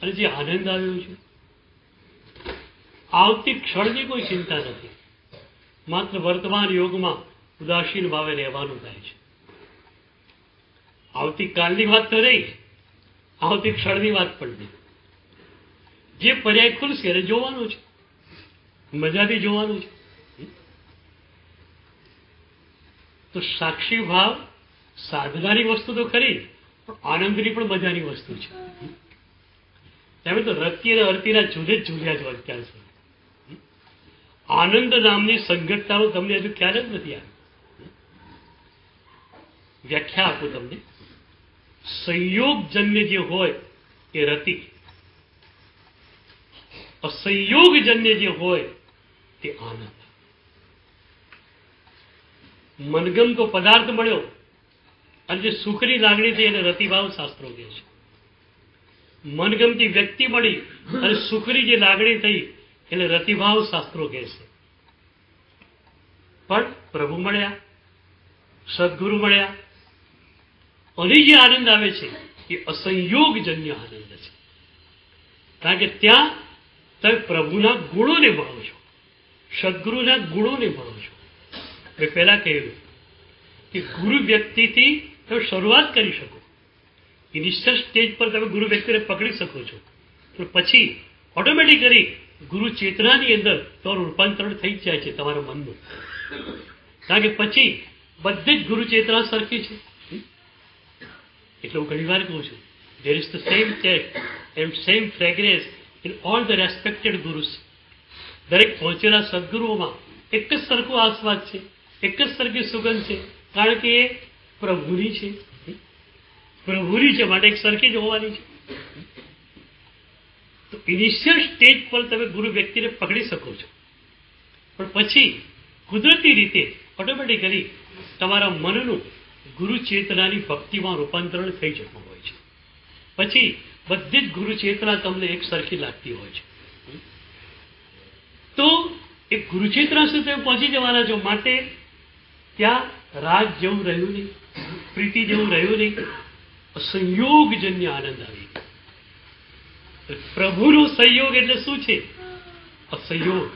અને જે આનંદ આવ્યો છે, આવતી ક્ષણની કોઈ ચિંતા નથી. માત્ર વર્તમાન યોગમાં ઉદાસીન ભાવે રહેવાનું થાય છે. આવતીકાલની વાત તો નહીં, આવતી ક્ષણની વાત પણ નહીં. જે પર્યાય ખુલશે એને જોવાનું છે, મજાથી જોવાનું છે. તો સાક્ષી ભાવ સાધનાની વસ્તુ તો ખરી, પણ આનંદની પણ મજાની વસ્તુ છે. તમે તો રતિ અને અરતીના જુદે જ ઝૂલ્યા છો અત્યાર સુધી. આનંદ નામની સંગતતાનો તમને હજુ ખ્યાલ જ નથી આવ્યો. વ્યાખ્યા આપું તમને. સંયોગજન્ય જે હોય એ રતિ, અસંયોગજન્ય જે હોય તે આનંદ. મનગમતો પદાર્થ મળ્યો અને જે સુખની લાગણી થઈ એને રતિભાવ શાસ્ત્રો કહે છે. મનગમતી વ્યક્તિ મળી અને સુખની જે લાગણી થઈ એટલે રતિભાવ શાસ્ત્રો કહે છે. પણ પ્રભુ મળ્યા, સદગુરુ મળ્યા, અને જે આનંદ આવે છે એ અસંયોગજન્ય આનંદ છે. કારણ કે ત્યાં તમે પ્રભુના ગુણોને મળો છો, સદગુરુના ગુણોને મળો છો. મેં પહેલા કહ્યું કે ગુરુ વ્યક્તિથી તમે શરૂઆત કરી શકો, ઇનિશિયલ સ્ટેજ પર તમે ગુરુ વ્યક્તિને પકડી શકો છો, પણ પછી ઓટોમેટિકલી ગુરુ ચેતનાની અંદર તમારું રૂપાંતરણ થઈ જ જાય છે તમારા મનનું. કારણ કે પછી બધી જ ગુરુ ચેતના સરખી છે. એટલે હું ઘણી વાર કહું છું, there is the same taste and same fragrance in all the respected gurus. દરેક પહોંચેલા સદગુરુઓમાં એક જ સરખો આસ્વાદ છે, એક જ સરખી સુગંધ છે, કારણ કે એ પ્રભુની છે. પ્રભુની છે માટે એક સરખી જ હોવાની છે. તો ઇનિશિયલ સ્ટેજ પર તમે ગુરુ વ્યક્તિને પકડી શકો છો, પણ પછી કુદરતી રીતે ઓટોમેટિકલી તમારા મનનું ગુરુ ચેતનાની ભક્તિમાં રૂપાંતરણ થઈ જતું હોય છે. પછી બધી જ ગુરુ ચેતના તમને એક સરખી લાગતી હોય છે. તો એ ગુરુ ચેતના સુધી તમે પહોંચી જવાના છો, માટે ત્યાં રાગ જેવું રહ્યું નહીં, પ્રીતિ જેવું રહ્યું નહીં, સંયોગજન્ય આનંદ આવી. પ્રભુનો સંયોગ એટલે શું છે? અસંયોગ.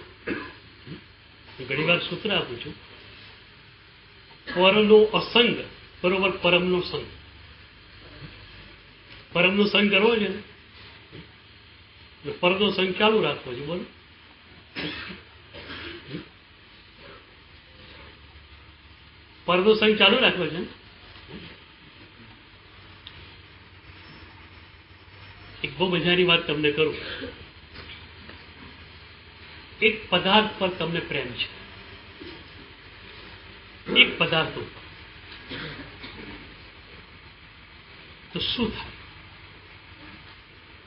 ઘણી વાર સૂત્ર આપું છું, પરનો અસંગ બરોબર પરમનો સંગ. પરમનો સંગ કરવો છે ને, પરમનો સંગ ચાલુ રાખવો છે. બોલો, પરનો સંગ ચાલુ રાખવો છે. એક બહુ મજાની વાત તમને કરું. એક પદાર્થ પર તમને પ્રેમ છે, એક પદાર્થ ઉપર, તો શું થાય?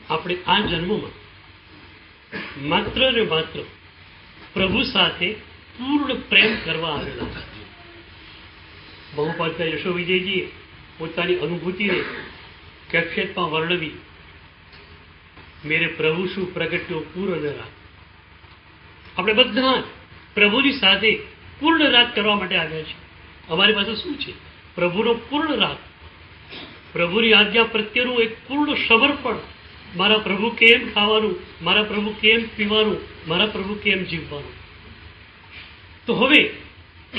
આપણે આ જન્મમાં માત્ર ને માત્ર પ્રભુ સાથે પૂર્ણ પ્રેમ કરવા આવેલા છે. બહુપાધ્યાય યશો વિજયજીએ પોતાની અનુભૂતિને કેફિયતમાં વર્ણવી, મેરે પ્રભુ શું પ્રગટ્યો પૂર્ણ રાત. આપણે બધા પ્રભુની સાથે પૂર્ણ રાત કરવા માટે આવ્યા છે. અમારી પાસે શું છે? પ્રભુનો પૂર્ણ રાત, પ્રભુની આજ્ઞા પ્રત્યેનું એક પૂર્ણ સમર્પણ. મારા પ્રભુ કેમ ખાવાનું, મારા પ્રભુ કેમ પીવાનું, મારા પ્રભુ કેમ જીવવાનું. તો હવે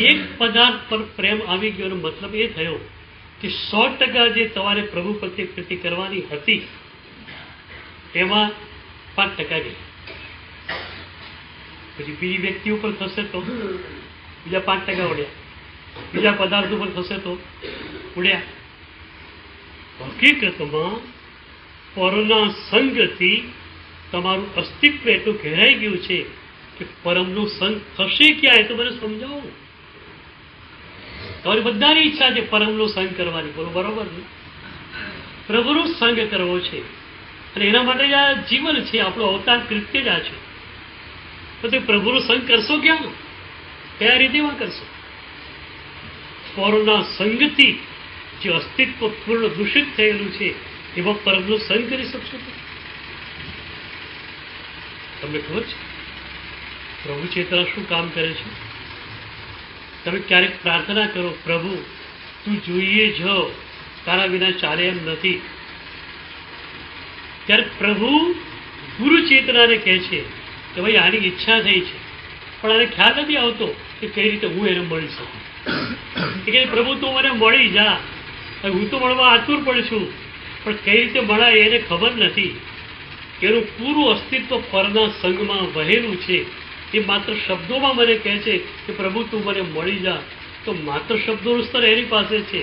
એક પદાર્થ પર પ્રેમ આવી ગયો, મતલબ એ થયો કે 100% જે તમારે પ્રભુ પ્રત્યે પ્રીતિ કરવાની હતી એમાં 5% ગઈ. પછી બીજી વ્યક્તિ ઉપર થશે તો બીજા 5% ઉડ્યા, બીજા પદાર્થ ઉપર થશે તો ઉડ્યા. હકીકતમાં પરના સંગથી તમારું અસ્તિત્વ એટલું ઘેરાઈ ગયું છે કે પરમનો સંગ થશે ક્યાં? એ તો મને સમજાવો. તમારી બધાની ઈચ્છા છે પરમનો સંગ કરવાની, બરોબર ને? પ્રભુનો સંગ કરવો છે, અને એના માટે જ આ જીવન છે, આપણો અવતાર કૃત્ય જ આ છે. તો તે પ્રભુનો સંગ કરશો ક્યાં? કયા રીતેમાં કરશો? પરના સંગથી જે અસ્તિત્વ પૂર્ણ દૂષિત થયેલું છે એમાં પરમનો સંગ કરી શકશો? તમને ખબર છે પ્રભુ ચેતના શું કામ કરે છે? તમે ક્યારેક પ્રાર્થના કરો, પ્રભુ તું જોઈએ જ, તારા વિના ચાલે એમ નથી. ત્યારે પ્રભુ ગુરુ ચેતનાને કહે છે કે ભાઈ આની ઈચ્છા થઈ છે, પણ આને ખ્યાલ નથી આવતો કે કઈ રીતે હું એને મળી શકું. એ કહે પ્રભુ તું મને મળી જા, હું તો મળવા આતુર પણ છું, પણ કઈ રીતે મળાય એને ખબર નથી. એનું પૂરું અસ્તિત્વ પરના સંગમાં વહેલું છે. એ માત્ર શબ્દોમાં મને કહે છે કે પ્રભુ તું મને મળી જા, તો માત્ર શબ્દોનું સ્તર એની પાસે છે,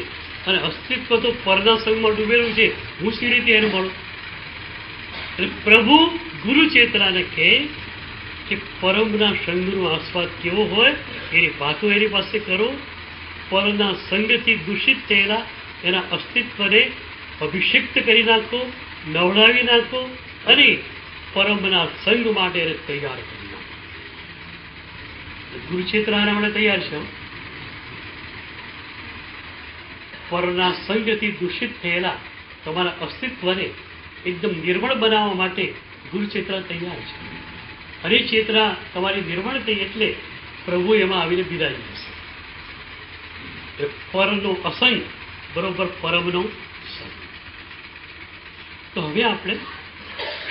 અને અસ્તિત્વ તો પરના સંગમાં ડૂબેલું છે. હું સી રીતે એને મળું? એટલે પ્રભુ ગુરુ ચેતનાને કહે કે પરમના સંગનો આસ્વાદ કેવો હોય એની વાતો એની પાસે કરો. પરના સંગથી દૂષિત થયેલા એના અસ્તિત્વને અભિષિક્ત કરી નાખો, નવડાવી નાખો, અને પરમના સંગ માટે એને તૈયાર કરી નાખો. ગુરુ ચેતના માટે તૈયાર છે. પરના સંગથી દૂષિત થયેલા તમારા અસ્તિત્વને એકદમ નિર્મળ બનાવવા માટે ગુરુ ચેતના તૈયાર છે. અને ચેતના તમારી નિર્મળ થઈ એટલે પ્રભુ એમાં આવીને બિરાજી જશે. પરનો અસંગ બરોબર પરમનો સંગ. તો હવે આપણે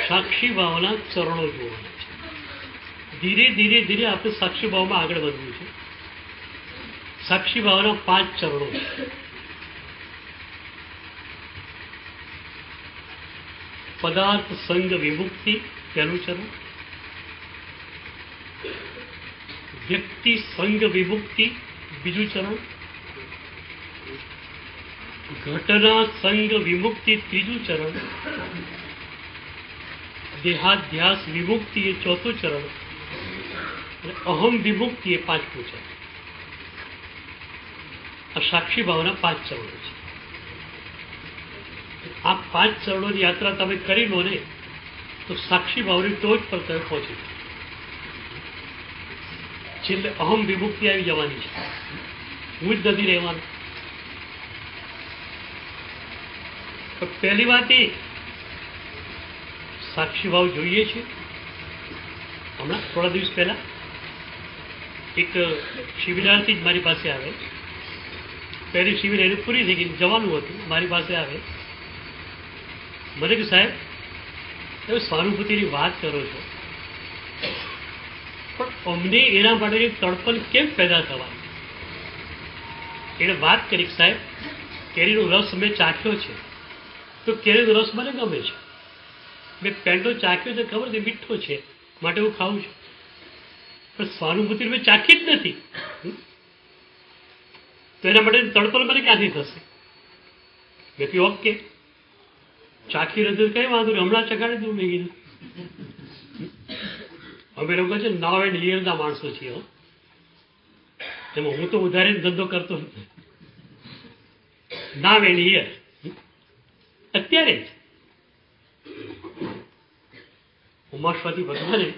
સાક્ષી ભાવના ચરણો જોવાના છે. ધીરે ધીરે ધીરે આપણે સાક્ષી ભાવમાં આગળ વધવું છે. સાક્ષી ભાવના 5 ચરણો છે. પદાર્થ સંગ વિમુક્તિ પહેલું ચરણ, વ્યક્તિ સંગ વિમુક્તિ બીજું ચરણ, ઘટના સંગ વિમુક્તિ ત્રીજું ચરણ, દેહાધ્યાસ વિમુક્તિ એ ચોથું ચરણ, અને અહમ વિમુક્તિ એ પાંચમું ચરણ. આ સાક્ષી ભાવના 5 ચરણો છે. આ 5 ચરણોની યાત્રા તમે કરી લો ને તો સાક્ષી ભાવની ટોચ પર તમે પહોંચી જાઓ. છેલ્લે અહમ વિમુક્તિ આવી જવાની છે. હું જ નથી રહેવાનું. તો પહેલી વાત એ, સાક્ષી ભાવ જોઈએ છે. હમણાં થોડા દિવસ પહેલા એક શિબિરાર્થી જ મારી પાસે આવે. પહેલી શિબિર એની પૂરી થઈ ગઈ, જવાનું હતું. મારી પાસે આવે, મને કે સાહેબ તમે સહાનુભૂતિની વાત કરો છો, પણ અમને એના માટેની તડપણ કેમ પેદા થવાની? એને વાત કરી, સાહેબ કેરીનો રસ મેં ચાખ્યો છે તો કેરીનો રસ મને ગમે છે. મેં પેંડો ચાખ્યો છે, ખબર છે મીઠો છે માટે હું ખાઉં છું, પણ સહાનુભૂતિ મેં ચાખી જ નથી. તો એના માટે તડપણ મને ક્યાંથી થશે? મેં કહ્યું ઓકે, ચાખી નથી કઈ વાંધો નહીં, હમણાં ચખાડી દઉં. મેં કીધું અમે લોકો છે નાવ એન્ડ હિયરના માણસો છીએ. એમાં હું તો ઉધારીને ધંધો કરતો નથી. નાવ એન્ડ હિયર અત્યારે જ ઉમાસ્વાદી ભગવાને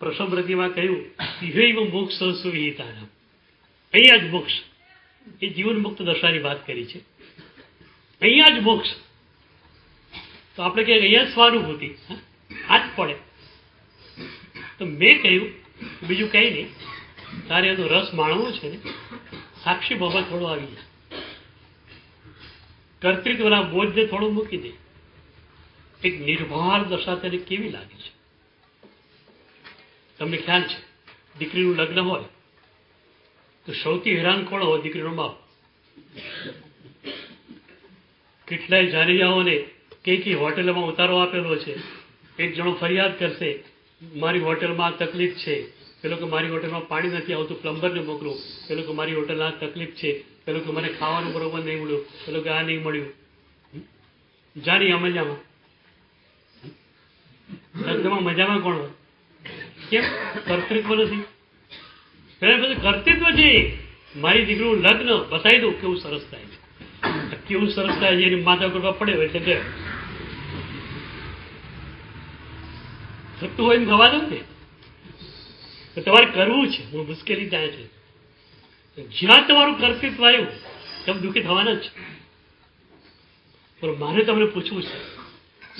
પ્રસમ રતિમાં કહ્યું, ઇહૈવ મોક્ષ સુવિહિતાનામ, અહીંયા જ મોક્ષ. એ જીવન મુક્ત દશાની વાત કરી છે. અહીંયા જ મોક્ષ. તો આપણે કહીએ અહીંયા સ્વાનુભૂતિ આ જ પડે. તો મેં કહ્યું બીજું કંઈ નહીં, તારે એનો રસ માણવો છે ને, સાક્ષી ભાવમાં થોડો આવી જાય, કર્તૃત્વના બોધને થોડો મૂકી દે. એક નિર્ભાર દશા તેને કેવી લાગે છે? તમને ખ્યાલ છે, દીકરીનું લગ્ન હોય તો સૌથી હેરાન કોણ હોય? દીકરીનો બાપ. કેટલાય જાનૈયાઓને કઈ હોટેલમાં ઉતારો આપેલો છે. એક જણો ફરિયાદ કરશે, મારી હોટેલમાં આ તકલીફ છે, પેલો કે મારી હોટેલમાં પાણી નથી આવતું, પ્લમ્બરને મોકલો. પેલો કે મારી હોટેલમાં આ તકલીફ છે, પેલો કે મને ખાવાનું બરોબર નહીં મળ્યું, પેલો કે આ નહીં મળ્યું. જાની મજામાં, લગ્નમાં મજામાં કોણ હોય? કેમ? કર્તૃત્વ નથી. પેલા બધું કર્તૃત્વ છે. મારી દીકરીનું લગ્ન બતાવી દઉં, કેવું સરસ થાય છે, કેવું સરસ થાય છે. એની માથા કરવા પડે એટલે કે થતું હોય ને થવા દઉં ને. તો તમારે કરવું છે. હું મુશ્કેલી ત્યાં છે. જ્યાં તમારું કર્તૃત્વ આવ્યું તેમ દુઃખી થવાના જ છે. પણ મારે તમને પૂછવું છે,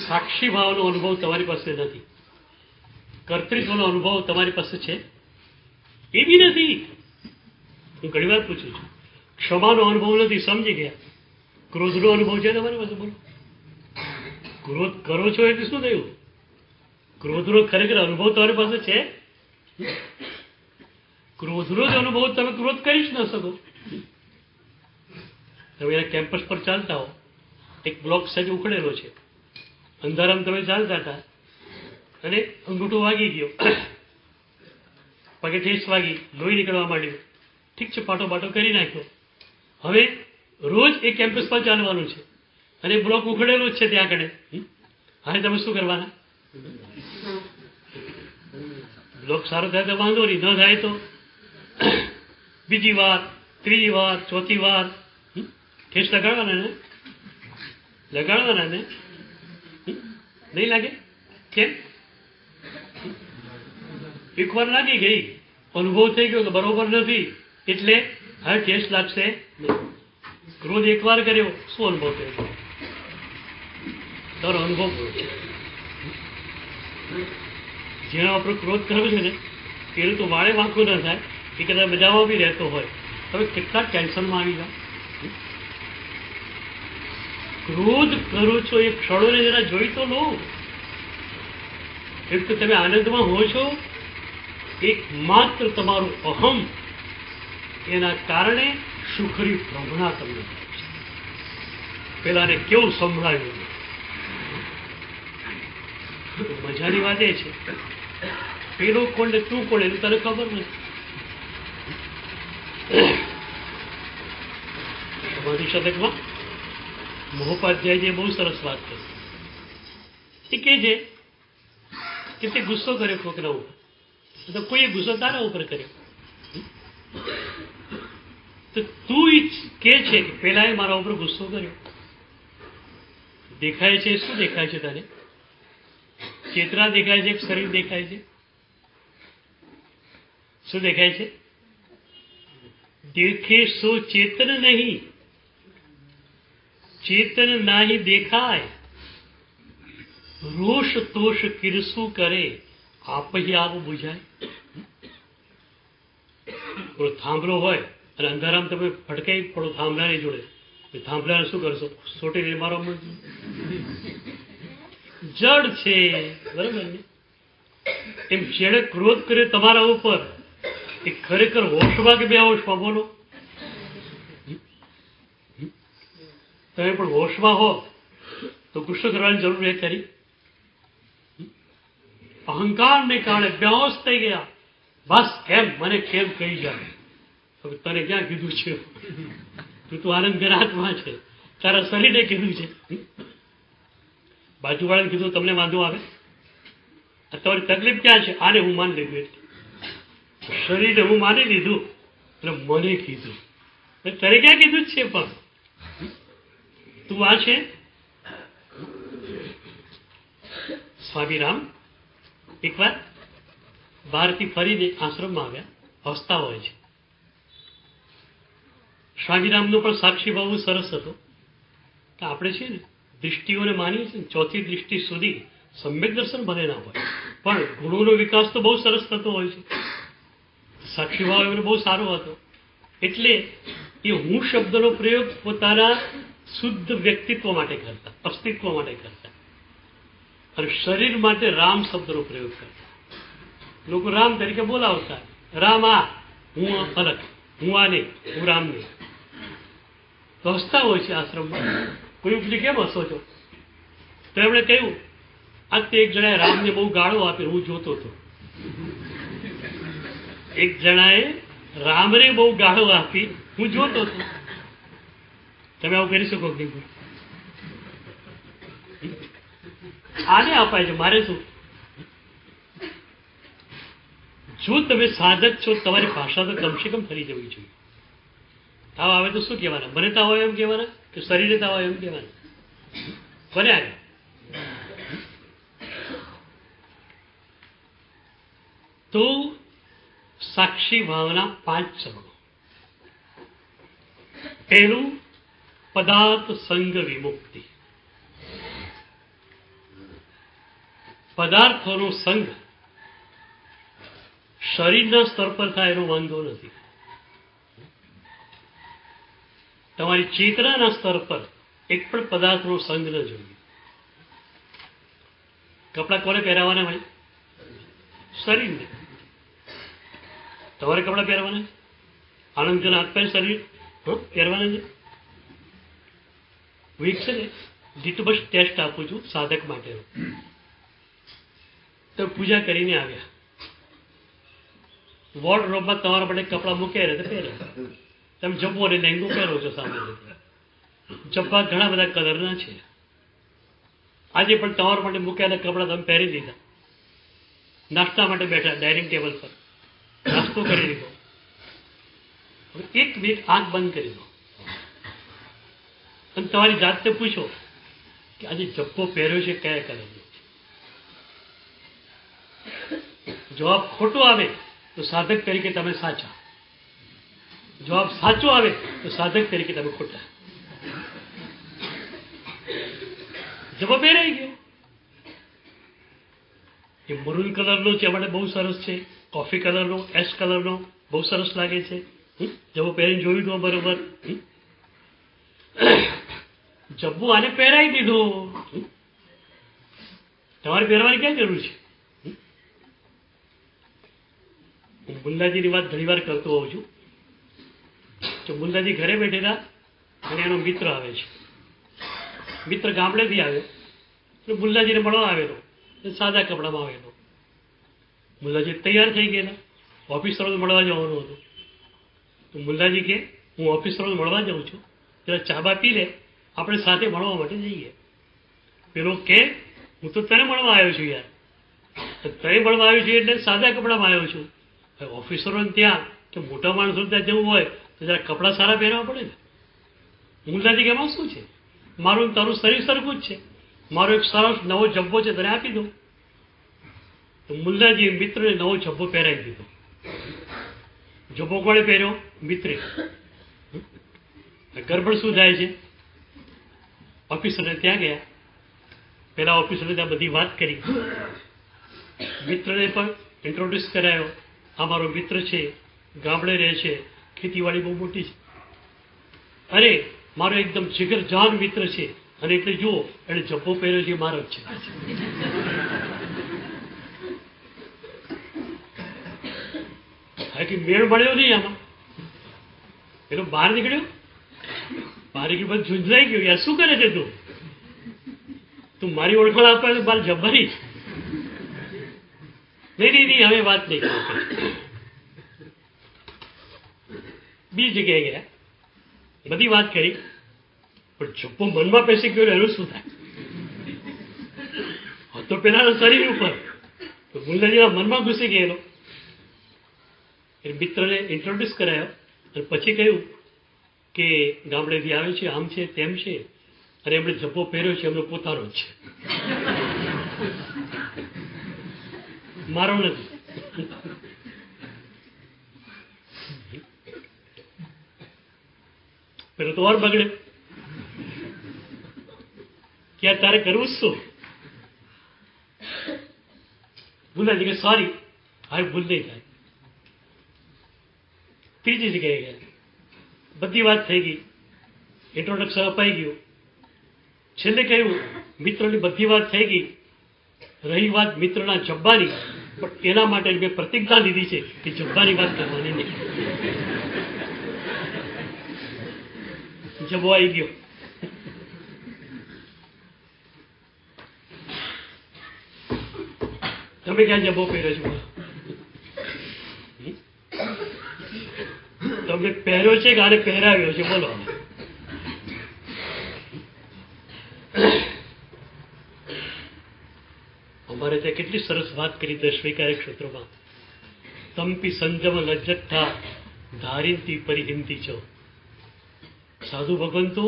સાક્ષી ભાવનો અનુભવ તમારી પાસે નથી, કર્તૃત્વનો અનુભવ તમારી પાસે છે? એ બી નથી. હું ઘણી વાર પૂછું છું. ક્ષમાનો અનુભવ નથી, સમજી ગયા. ક્રોધનો અનુભવ છે તમારી પાસે? બોલો, ક્રોધ કરો છો એટલે શું થયું? ક્રોધનો ખરેખર અનુભવ તમારી પાસે છે? ક્રોધનો જ અનુભવ તમે ક્રોધ કરી જ ન શકો. તમે એના કેમ્પસ પર ચાલતા હો, એક બ્લોક સાઈડ ઉખડેલો છે, અંધારામાં તમે ચાલતા હતા અને અંગૂઠો વાગી ગયો, પગે ઠેસ વાગી, લોહી નીકળવા માંડ્યું. ઠીક છે, પાટો બાટો કરી નાખ્યો. હવે રોજ એ કેમ્પસ પર ચાલવાનું છે અને બ્લોક ઉખડેલો જ છે ત્યાં આગળ. હવે તમે શું કરવાના? બ્લોક સારો થાય તો વાંધો નહીં, ન થાય તો બીજી વાર, ત્રીજી વાર, ચોથી વાર ઠેસ લગાડવાના ને, લગાડવાના ને. નહીં લાગે? કેમ? એક વાર લાગી ગઈ, અનુભવ થઈ ગયો કે બરોબર નથી, એટલે હવે ઠેસ લાગશે નહીં. ક્રોધ એક વાર કર્યો, શું અનુભવ થયો? તારો અનુભવ કર્યો છે. જેનો આપણો ક્રોધ કર્યો છે ને એનું તો વાળે વાંકું ન થાય. એ કદાચ મજામાં બી રહેતો હોય, તમે કેટલા ટેન્શનમાં આવી જાઓ. ક્રોધ કરો છો એ ક્ષણોને જરા જોઈ તો લો. એક તો તમે આનંદમાં હો છો, એક માત્ર તમારું અહમ, એના કારણે સુખરી ભ્રમણા તમને પેલાને કેવું સંભળાયું. મજાની વાત એ છે, પેલો કોણ ને તું કોણ એનું તને ખબર નથી. સમાધિ શતકમાં મહોપાધ્યાયજીએ બહુ સરસ વાત કરી. એ કહે છે કે તે ગુસ્સો કર્યો કોકના ઉપર, તો કોઈએ ગુસ્સો તારા ઉપર કર્યો, તો તું કે છે કે પેલા મારા ઉપર ગુસ્સો કર્યો. દેખાય છે શું દેખાય છે તને? ચેતના દેખાય છે, શરીર દેખાય છે? શું દેખાય છે? દેખે સો ચેતન નહીં, ચેતન નાહી દેખાય. રોષ તોષ કિરસું કરે, આપહી આપ બુઝાય. થાંભલો હોય અને અંધારામાં તમે ફટકાઈ પડો થાંભલાની જોડે, થાંભલાને શું કરશો? સોટી મારો જડ છે, બરાબર ને? એમ જેણે ક્રોધ કર્યો તમારા ઉપર, એ ખરેખર હોશમાં કે બે હોશમાં? બોલો. તમે પણ હોશમાં હો તો ગુસ્સો કરવાની જરૂર એ કરી? અહંકારને કારણે બેહોશ થઈ ગયા. બસ કેમ મને કેમ કહી જાય? હવે તને ક્યાં કીધું છે? તું આનંદ ગરાત્મા છે, તારા શરીરે કીધું છે. બાજુવાળાને કીધું તમને વાંધો આવે? તમારી તકલીફ ક્યાં છે? આને હું માની લીધું, એટલે શરીરે હું માની લીધું એટલે મને કીધું. તને ક્યાં કીધું જ છે? પણ તું આ છે. સ્વામી રામ એક વાર બહારથી ફરીને આશ્રમમાં આવ્યા, હસતા હોય છે. સ્વામીરામનો પણ સાક્ષી ભાવ સરસ હતો કે આપણે છે ને દૃષ્ટિઓને માનીએ છીએ, ચોથી દૃષ્ટિ સુધી સમ્યક દર્શન ભલે ના હોય, પણ ગુણોનો વિકાસ તો બહુ સરસ થતો હોય છે. સાક્ષી ભાવ એમને બહુ સારો હતો, એટલે એ હું શબ્દનો પ્રયોગ પોતાના શુદ્ધ વ્યક્તિત્વ માટે કરતા, અસ્તિત્વ માટે કરતા, અને શરીર માટે રામ શબ્દનો પ્રયોગ કરતા. લોકો રામ તરીકે બોલાવતા, રામ આ, હું અલગ, હું આ નહીં, હું રામ નહીં. તો હસતા હોય છે આશ્રમમાં. કોઈ પૂછે કેમ હસો છો? તો એમણે કહ્યું, આ તે એક જણાએ રામને બહુ ગાળો આપી, હું જોતો હતો. એક જણાએ રામને બહુ ગાળો આપી, હું જોતો હતો. તમે આવું કરી શકો? આને અપાય છે, મારે શું? જો તમે સાધક છો, તમારી ભાષા તો કમસે કમ ફરી જવી જોઈએ. તાવ આવે તો શું કહેવાના? મને તાવ આવે એમ કહેવાના કે શરીરે તાવ આવે એમ કહેવાના? કોને આવે? તો સાક્ષી ભાવના 5 ચરણો. પહેલું પદાર્થ સંગ વિમુક્તિ. પદાર્થોનો સંગ શરીરના સ્તર પર થાય એનો વાંધો નથી. તમારી ચેતનાના સ્તર પર એક પણ પદાર્થનો સંગ ન જોઈએ. કપડા કોને પહેરાવાના ભાઈ? શરીરને. તમારે કપડા પહેરવાના? આનંદજન હાથ પે શરીર પહેરવાના છે. વીક છે ને જીતું બસ ટેસ્ટ આપું છું સાધક માટેનો. તો પૂજા કરીને આવ્યા, વોર્ડરોબમાં તમારા માટે કપડાં મૂક્યા તો પહેરે. તમે જબ્બો અને લેંગો પહેરો છો સામે. જબ્બા ઘણા બધા કલરના છે. આજે પણ તમારા માટે મૂક્યાના કપડાં તમે પહેરી લીધા. નાસ્તા માટે બેઠા ડાઇનિંગ ટેબલ પર, નાસ્તો કરી લીધો. હવે 1 મિનિટ આંખ બંધ કરી દો અને તમારી જાતને પૂછો કે આજે જબ્બો પહેર્યો છે કયા કલરનો? જવાબ ખોટો આવે તો સાધક તરીકે તમે સાચા, જવાબ સાચો આવે તો સાધક તરીકે તમે ખોટા. જવાબ એ રહી ગયો. એ મરૂન કલરનો છે, માટે બહુ સરસ છે. કોફી કલરનો, એશ કલરનો બહુ સરસ લાગે છે. જબ્બો પહેરીને જોયું તો બરોબર. જબ્બો આને પહેરાવી દીધો. તમારે પહેરવાની ક્યાં જરૂર છે? હું મુલ્લાજીની વાત ઘણી વાર કરતો હોઉં છું. તો મુલ્લાજી ઘરે બેઠેલા અને એનો મિત્ર આવે છે. મિત્ર ગામડેથી આવ્યો એટલે મુલ્લાજીને મળવા આવેલો. સાદા કપડામાં આવેલો. મુલ્લાજી તૈયાર થઈ ગયેલા, ઓફિસરો મળવા જવાનું હતું. તો મુલ્લાજી કે હું ઓફિસરો મળવા જાઉં છું, પેલા ચાબા પી લે, આપણે સાથે મળવા માટે જઈએ. પેલો કે હું તો તને મળવા આવ્યો છું યાર, તને મળવા આવ્યો છું એટલે સાદા કપડામાં આવ્યો છું. ઓફિસરોને ત્યાં કે મોટા માણસો ત્યાં જવું હોય તો જરા કપડાં સારા પહેરવા પડે ને. મુલ્લાજી કે એમાં શું છે, મારું તારું શરીર સરખું જ છે, મારો એક સરસ નવો જબ્બો છે, તને આપી દઉં. તો મુલ્લાજીએ મિત્રને નવો જબ્બો પહેરાવી દીધો. જબ્બો કોણે પહેર્યો? મિત્રે. ગરબડ શું થાય છે? ઓફિસરને ત્યાં ગયા, પેલા ઓફિસરને ત્યાં બધી વાત કરી, મિત્રને પણ ઇન્ટ્રોડ્યુસ કરાયો. આ મારો મિત્ર છે, ગામડે રહે છે, ખેતીવાડી બહુ મોટી છે. અરે મારો એકદમ જીગરજાન મિત્ર છે, અને એટલે જુઓ એને જબ્બો પહેર્યો છે મારો જ છે. કે મેળ મળ્યો નહીં આમાં. પેલો બહાર નીકળ્યો, બહાર નીકળી બધું ઝૂંઝાઈ ગયું, યાર શું કરે છે તું? તું મારી ઓળખાણ આપવા તો બાર જબ્બારી. નહીં હવે વાત નહીં કરો. બીજી જગ્યાએ ગયા, બધી વાત કરી, પણ જબ્બો મનમાં પેસી ગયો એનું શું થાય? તો પેલા શરીર ઉપર, તો મુલ્લાજીના મનમાં ઘૂસી ગયેલો. એ મિત્રને ઇન્ટ્રોડ્યુસ કરાયો, અને પછી કહ્યું કે ગામડેથી આવે છે, આમ છે તેમ છે, અને એમણે જબ્બો પહેર્યો છે એમનો પોતાનો જ છે, મારો નથી. પેલો તો ઓર બગડે કે તારે કરવું શું? ભૂલાજી કે સોરી, હવે ભૂલ નહીં થાય. ત્રીજી જગ્યાએ ગયા, બધી વાત થઈ ગઈ, ઇન્ટ્રોડક્શન અપાઈ ગયું. છેલ્લે કહ્યું મિત્રની બધી વાત થઈ ગઈ, રહી વાત મિત્રના જબ્બાની, પણ એના માટે મેં પ્રતિજ્ઞા લીધી છે કે જબ્બાની વાત કરવાની નહીં. જબ્બો આવી ગયો. તમે ક્યાં જબ્બો પહેર્યો છો? તમે પહેર્યો છે કે આને પહેરાવ્યો છે? બોલો. અમારે ત્યાં કેટલી સરસ વાત કરી દશવિકારે ક્ષેત્રોમાં. તમપી સંજમ લજ્જઠા ધારિંતી પરિહિંતી છો. સાધુ ભગવંતો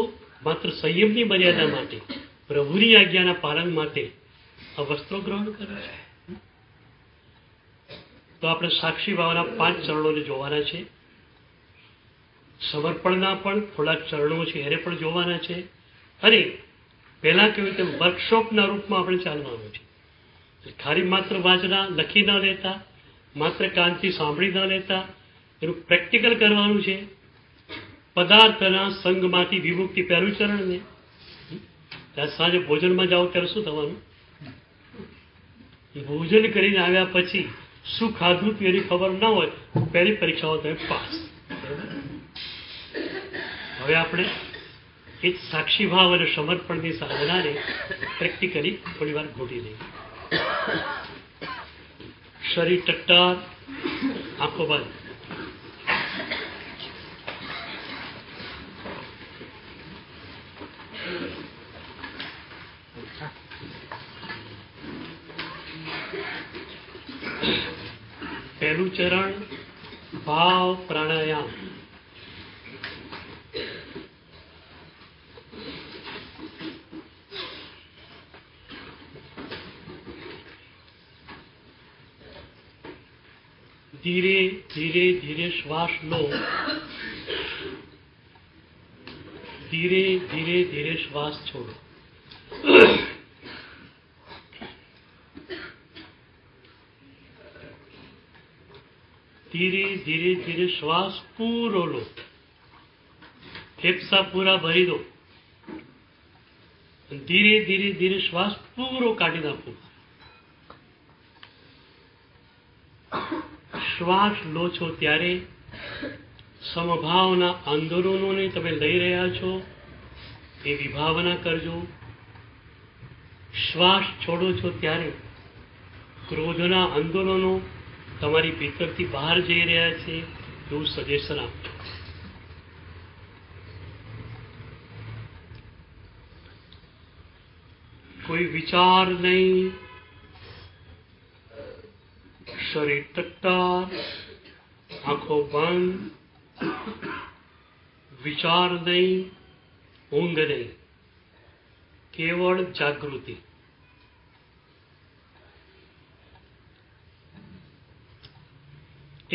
માત્ર સંયમની મર્યાદા માટે, પ્રભુની આજ્ઞાના પાલન માટે આ વસ્ત્રો ગ્રહણ કરે છે. તો આપણે સાક્ષી ભાવના 5 ચરણોને જોવાના છે. સમર્પણના પણ થોડાક ચરણો છે એને પણ જોવાના છે. અને પહેલા કેવું તેમ વર્કશોપના રૂપમાં આપણે ચાલવાનું છે. ખાલી માત્ર વાંચના લખી ન લેતા, માત્ર કાનથી સાંભળી ન લેતા, એનું પ્રેક્ટિકલ કરવાનું છે. પદાર્થના સંગમાંથી વિમુક્તિ, પહેલું ચરણ ને. ત્યાં સાંજે ભોજનમાં જાઓ ત્યારે શું થવાનું? ભોજન કરીને આવ્યા પછી શું ખાધું એની ખબર ના હોય, પહેલી પરીક્ષાઓ તમે પાસ. હવે આપણે એ સાક્ષી ભાવ અને સમર્પણની સાધનાને પ્રેક્ટિકલી થોડી વાર ગોઠવી દઈએ. શરીર ટટ્ટાર, આંખો બંધ. પહેલું ચરણ ભાવ પ્રાણાયામ. ધીરે ધીરે ધીરે શ્વાસ લો, ધીરે ધીરે ધીરે શ્વાસ છોડો. ધીરે ધીરે ધીરે શ્વાસ પૂરો લો, ફેફસા પૂરા ભરી દો. ધીરે ધીરે ધીરે શ્વાસ પૂરો કાઢી નાખો. શ્વાસ લો છો ત્યારે સમભાવના આંદોલનોને તમે લઈ રહ્યા છો એવી ભાવના કરજો. શ્વાસ છોડો છો ત્યારે ક્રોધના આંદોલનો તમારી ભીતરથી બહાર જઈ રહ્યા છે એવું સજેશન આપજો. કોઈ વિચાર નહીં, શરીર તટ્ટાર, આંખો બંધ, વિચાર નહીં, ઊંઘ નહીં, કેવળ જાગૃતિ.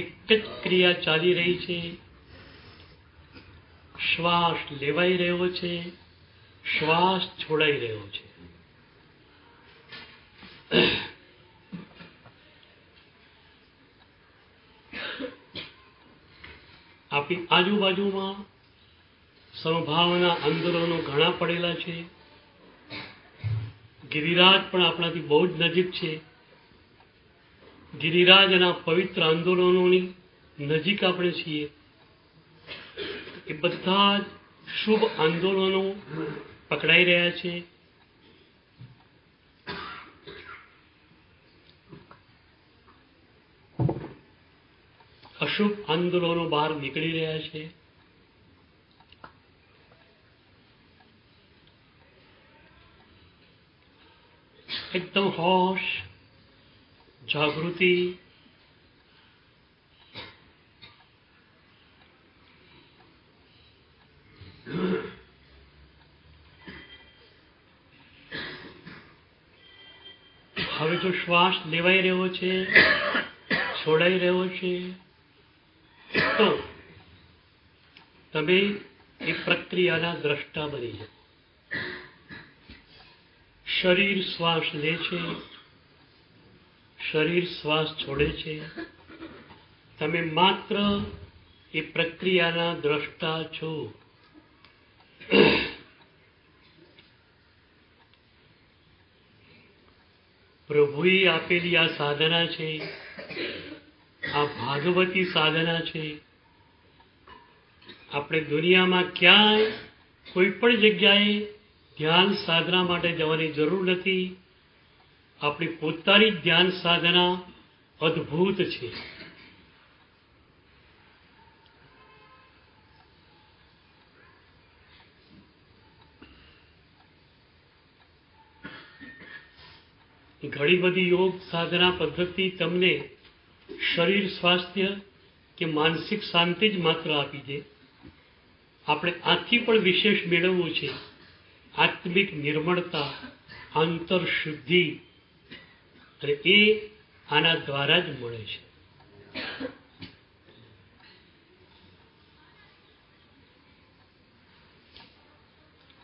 એક જ ક્રિયા ચાલી રહી છે. શ્વાસ લેવાઈ રહ્યો છે, શ્વાસ છોડાઈ રહ્યો છે. આપણી આજુબાજુમાં સમભાવના આંદોલનો ઘણા પડેલા છે. ગિરિરાજ પણ આપણાથી બહુ જ નજીક છે. ગિરિરાજના પવિત્ર આંદોલનોની નજીક આપણે છીએ. એ બધા જ શુભ આંદોલનો પકડાઈ રહ્યા છે. અશુભ આંદોલનો બહાર નીકળી રહ્યા છે. એકદમ હોશ, જાગૃતિ. હવે જો શ્વાસ લેવાઈ રહ્યો છે, છોડાઈ રહ્યો છે, તો તમે એ પ્રક્રિયાના દ્રષ્ટા બની જાઓ. શરીર શ્વાસ લે છે, શરીર શ્વાસ છોડે છે. તમે માત્ર એ પ્રક્રિયાના દ્રષ્ટા છો. પ્રભુએ આપેલી આ સાધના છે, આ ભાગવતી સાધના છે. આપણે દુનિયામાં ક્યાંય કોઈ પણ જગ્યાએ ધ્યાન સાધના માટે જવાની જરૂર નથી. આપણી પોતાની ધ્યાન સાધના અદ્ભુત છે. ઘણી બધી યોગ સાધના પદ્ધતિ તમને શરીર સ્વાસ્થ્ય કે માનસિક શાંતિ જ માત્ર આપી દે. આપણે આથી પણ વિશેષ મેળવવું છે આત્મિક નિર્મળતા, આંતર શુદ્ધિ, અને એ આના દ્વારા જ મળે છે.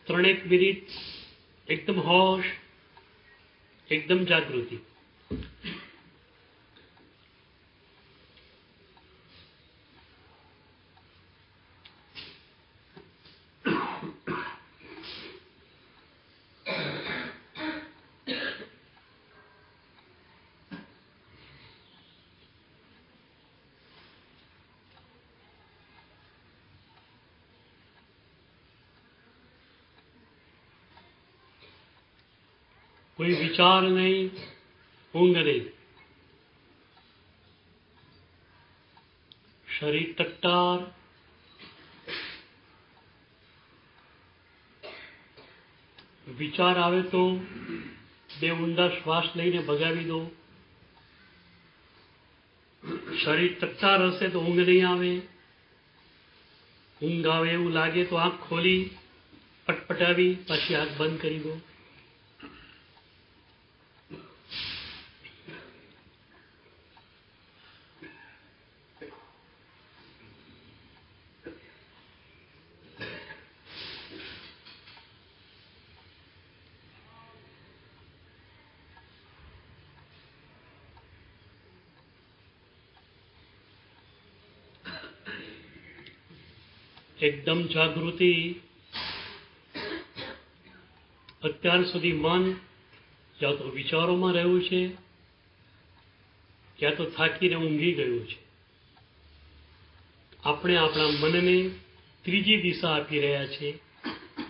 ત્રણેક મિનિટ એકદમ હોશ, એકદમ જાગૃતિ. કોઈ વિચાર નહીં, ઊંઘ નહીં. શરીર તટ્ટાર, વિચાર આવે તો બે ઊંડા શ્વાસ લઈને ભગાવી દો. શરીર તટ્ટાર હશે તો ઊંઘ નહીં આવે. ઊંઘ આવે એવું લાગે તો આંખ ખોલી પટપટાવી પાછી આંખ બંધ કરી દો. એકદમ જાગૃતિ. અત્યાર સુધી મન યા તો વિચારોમાં રહ્યું છે, યા તો થાકીને ઊંઘી ગયું છે. આપણે આપણા મનને ત્રીજી દિશા આપી રહ્યા છે.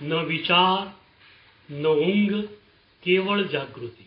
ન વિચાર, ન ઊંઘ, કેવળ જાગૃતિ.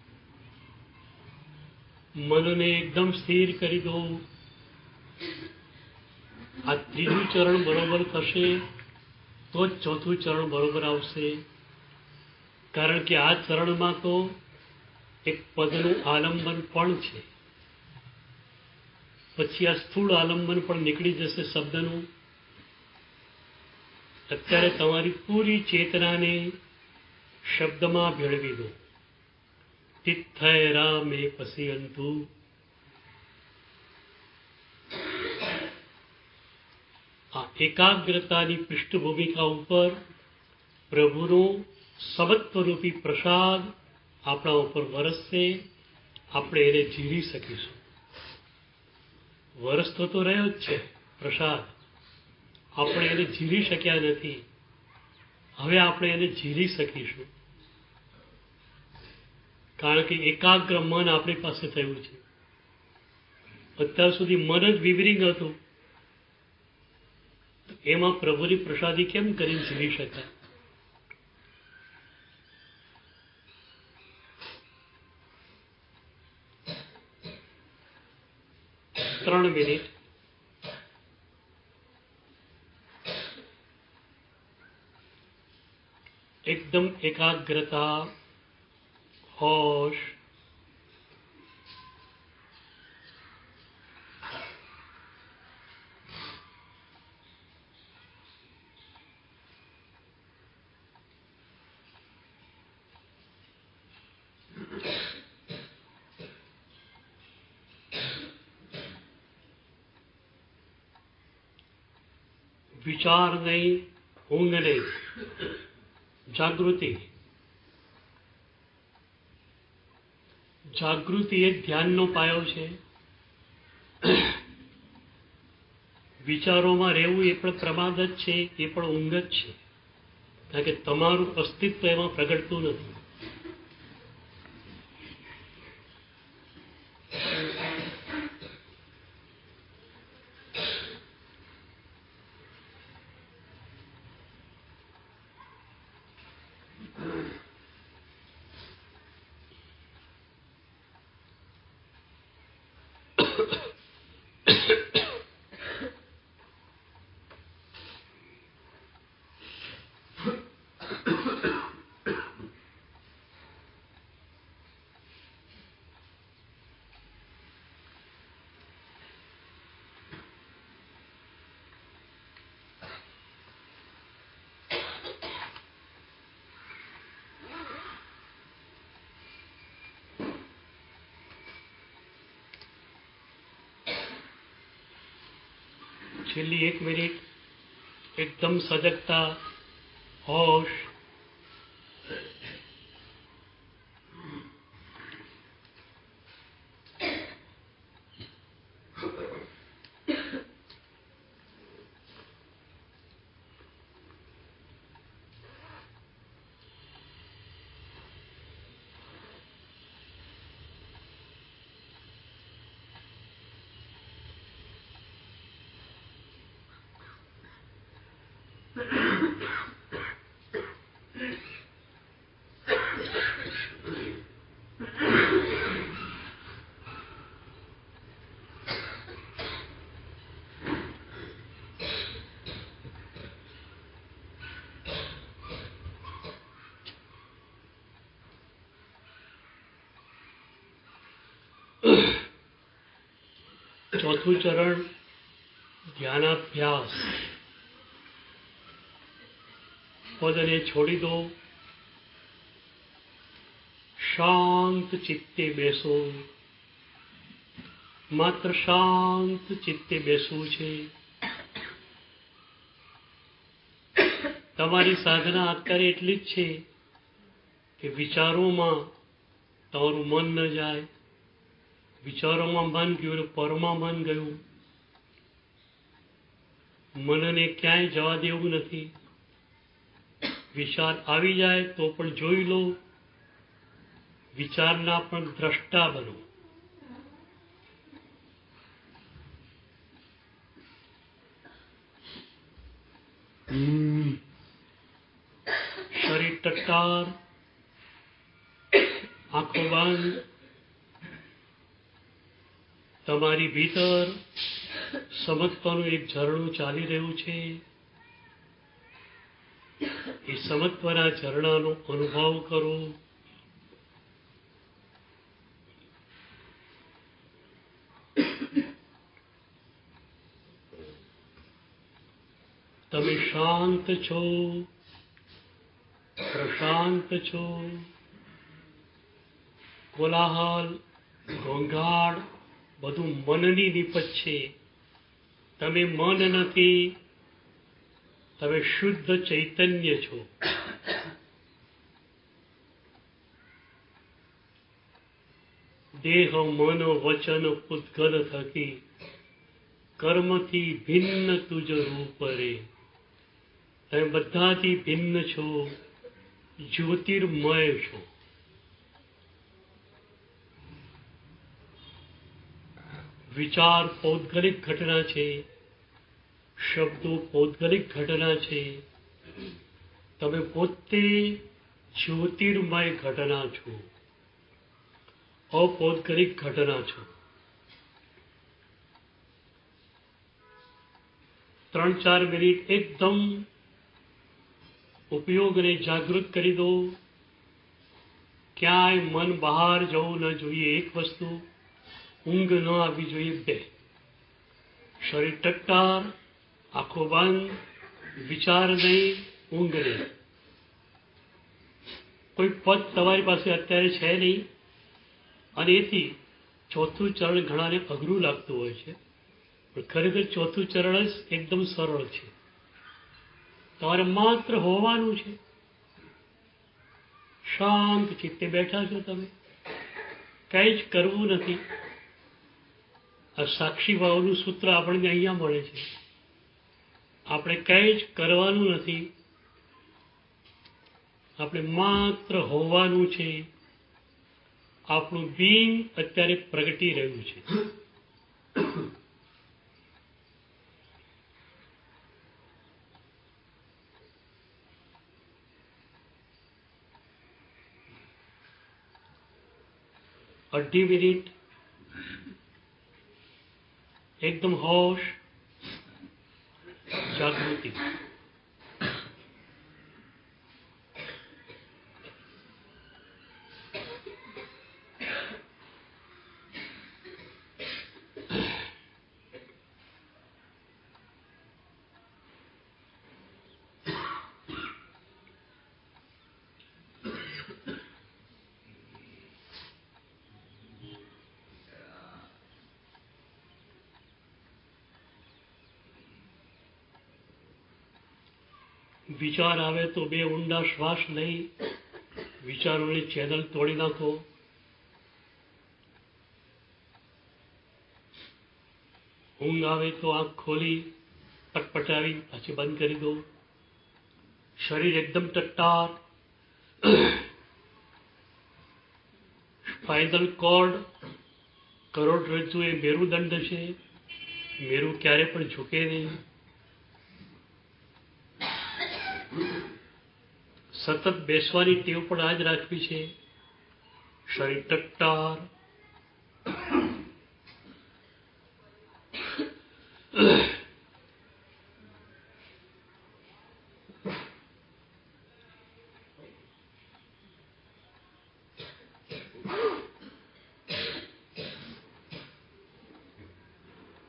મનને એકદમ સ્થિર કરી દો. આ ત્રીજું ચરણ બરોબર થશે તો જ ચોથું ચરણ બરોબર આવશે. કારણ કે આ ચરણમાં તો એક પદનું આલંબન પણ છે. પછી આ સ્થૂળ આલંબન પણ નીકળી જશે શબ્દનું. અત્યારે તમારી પૂરી ચેતનાને શબ્દમાં ભેળવી દો. તિથૈરા મે પશ્યંતુ. આ એકાગ્રતાની પૃષ્ઠભૂમિકા ઉપર પ્રભુનો સબત્વરૂપી પ્રસાદ આપણા ઉપર વરસશે. આપણે એને ઝીલી શકીશું. વરસતો તો રહ્યો જ છે પ્રસાદ, આપણે એને ઝીલી શક્યા નથી. હવે આપણે એને ઝીલી શકીશું. કારણ કે એકાગ્ર મન આપણી પાસે થયું છે. અત્યાર સુધી મન જ વિવરિંગ હતું, એમાં પ્રભુની પ્રસાદી કેમ કરીને ઝીલી શકાય? 3 મિનિટ. एकदम एकाग्रता, होश. विचार नहीं, ऊंघ नहीं, જાગૃતિ. જાગૃતિ એ ધ્યાનનો પાયો છે. વિચારોમાં રહેવું એ પણ પ્રમાદ જ છે, એ પણ ઊંઘ જ છે. કારણ કે તમારું અસ્તિત્વ એમાં પ્રગટતું નથી. છેલ્લી 1 મિનિટ એકદમ સજગતા, હોશ. ચોથું ચરણ ધ્યાનાભ્યાસ. પદને છોડી દો. શાંત ચિત્તે બેસો. માત્ર શાંત ચિત્તે બેસવું છે. તમારી સાધના અત્યારે એટલી જ છે કે વિચારોમાં તમારું મન ન જાય. વિચારોમાં મન ગયું, પરમાં મન ગયું. મનને ક્યાંય જવા દેવું નથી. વિચાર આવી જાય તો પણ જોઈ લો. વિચારના પણ દ્રષ્ટા બનો. શરીર ટટ્ટાર, આંખો બંધ. તમારી ભીતર સમત્વનું એક ઝરણું ચાલી રહ્યું છે. એ સમત્વના ઝરણાનો અનુભવ કરો. તમે શાંત છો, પ્રશાંત છો. કોલાહલ, ઘોંઘાટ બધું મનની નિપજ છે. તમે મન નથી, તમે શુદ્ધ ચૈતન્ય છો. દેહ મન વચન પૂતગલ થકી કર્મથી ભિન્ન તુજ રૂપ રે. તમે બધાથી ભિન્ન છો, જ્યોતિર્મય છો. વિચાર પૌદ્ગલિક ઘટના છે, શબ્દો પૌદ્ગલિક ઘટના છે. તમે પોતે જ્યોતિર્મય ઘટના છો, અપૌદ્ગલિક ઘટના છો. 3-4 મિનિટ એકદમ ઉપયોગને જાગૃત કરી દો. ક્યાંય મન બહાર જવું ન જોઈએ. એક વસ્તુ, ઊંઘ ન આવવી જોઈએ. 2, શરીર ટટ્ટાર, આંખો બંધ, વિચાર નહીં, ઊંઘ નહીં. કોઈ પદ તમારી પાસે અત્યારે છે નહીં, અને એથી ચોથું ચરણ ઘણાને અઘરું લાગતું હોય છે, પણ ખરેખર ચોથું ચરણ જ એકદમ સરળ છે. તમારે માત્ર હોવાનું છે. શાંત ચિત્તે બેઠા છો તમે, કંઈ જ કરવું નથી. આ સાક્ષી ભાવનું સૂત્ર આપણને અહીંયા મળે છે. આપણે કંઈ જ કરવાનું નથી, આપણે માત્ર હોવાનું છે. આપણું બિંગ અત્યારે પ્રગટી રહ્યું છે. અઢી મિનિટ એકદમ હોશ, જાગૃતિ. વિચાર આવે તો 2 ઊંડા શ્વાસ લઈ વિચારોની ચેનલ તોડી નાખો. ઊંઘ આવે તો આંખ ખોલી પટપટાવી પાછી બંધ કરી દો. શરીર એકદમ ટટ્ટાર. સ્પાઇનલ કોર્ડ, કરોડરજ્જુ એ મેરુદંડ છે. મેરુ ક્યારે પણ ઝૂકે નહીં. સતત બેસવાની ટેવ પણ આ જ રાખવી છે. શરીર ટટ્ટાર.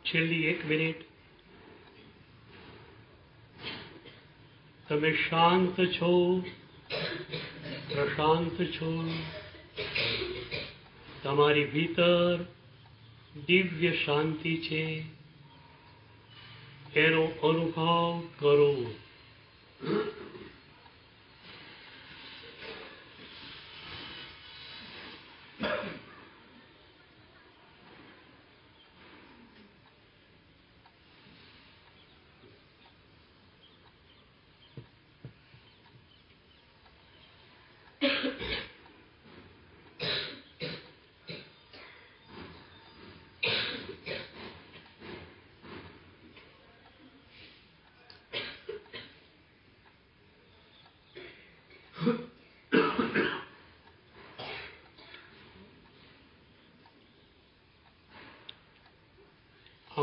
છેલ્લી 1 મિનિટ તમે શાંત છો, પ્રશાંત છો. તમારી ભીતર દિવ્ય શાંતિ છે, એનો અનુભવ કરો.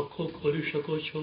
આંખો ખોલી શકો છો?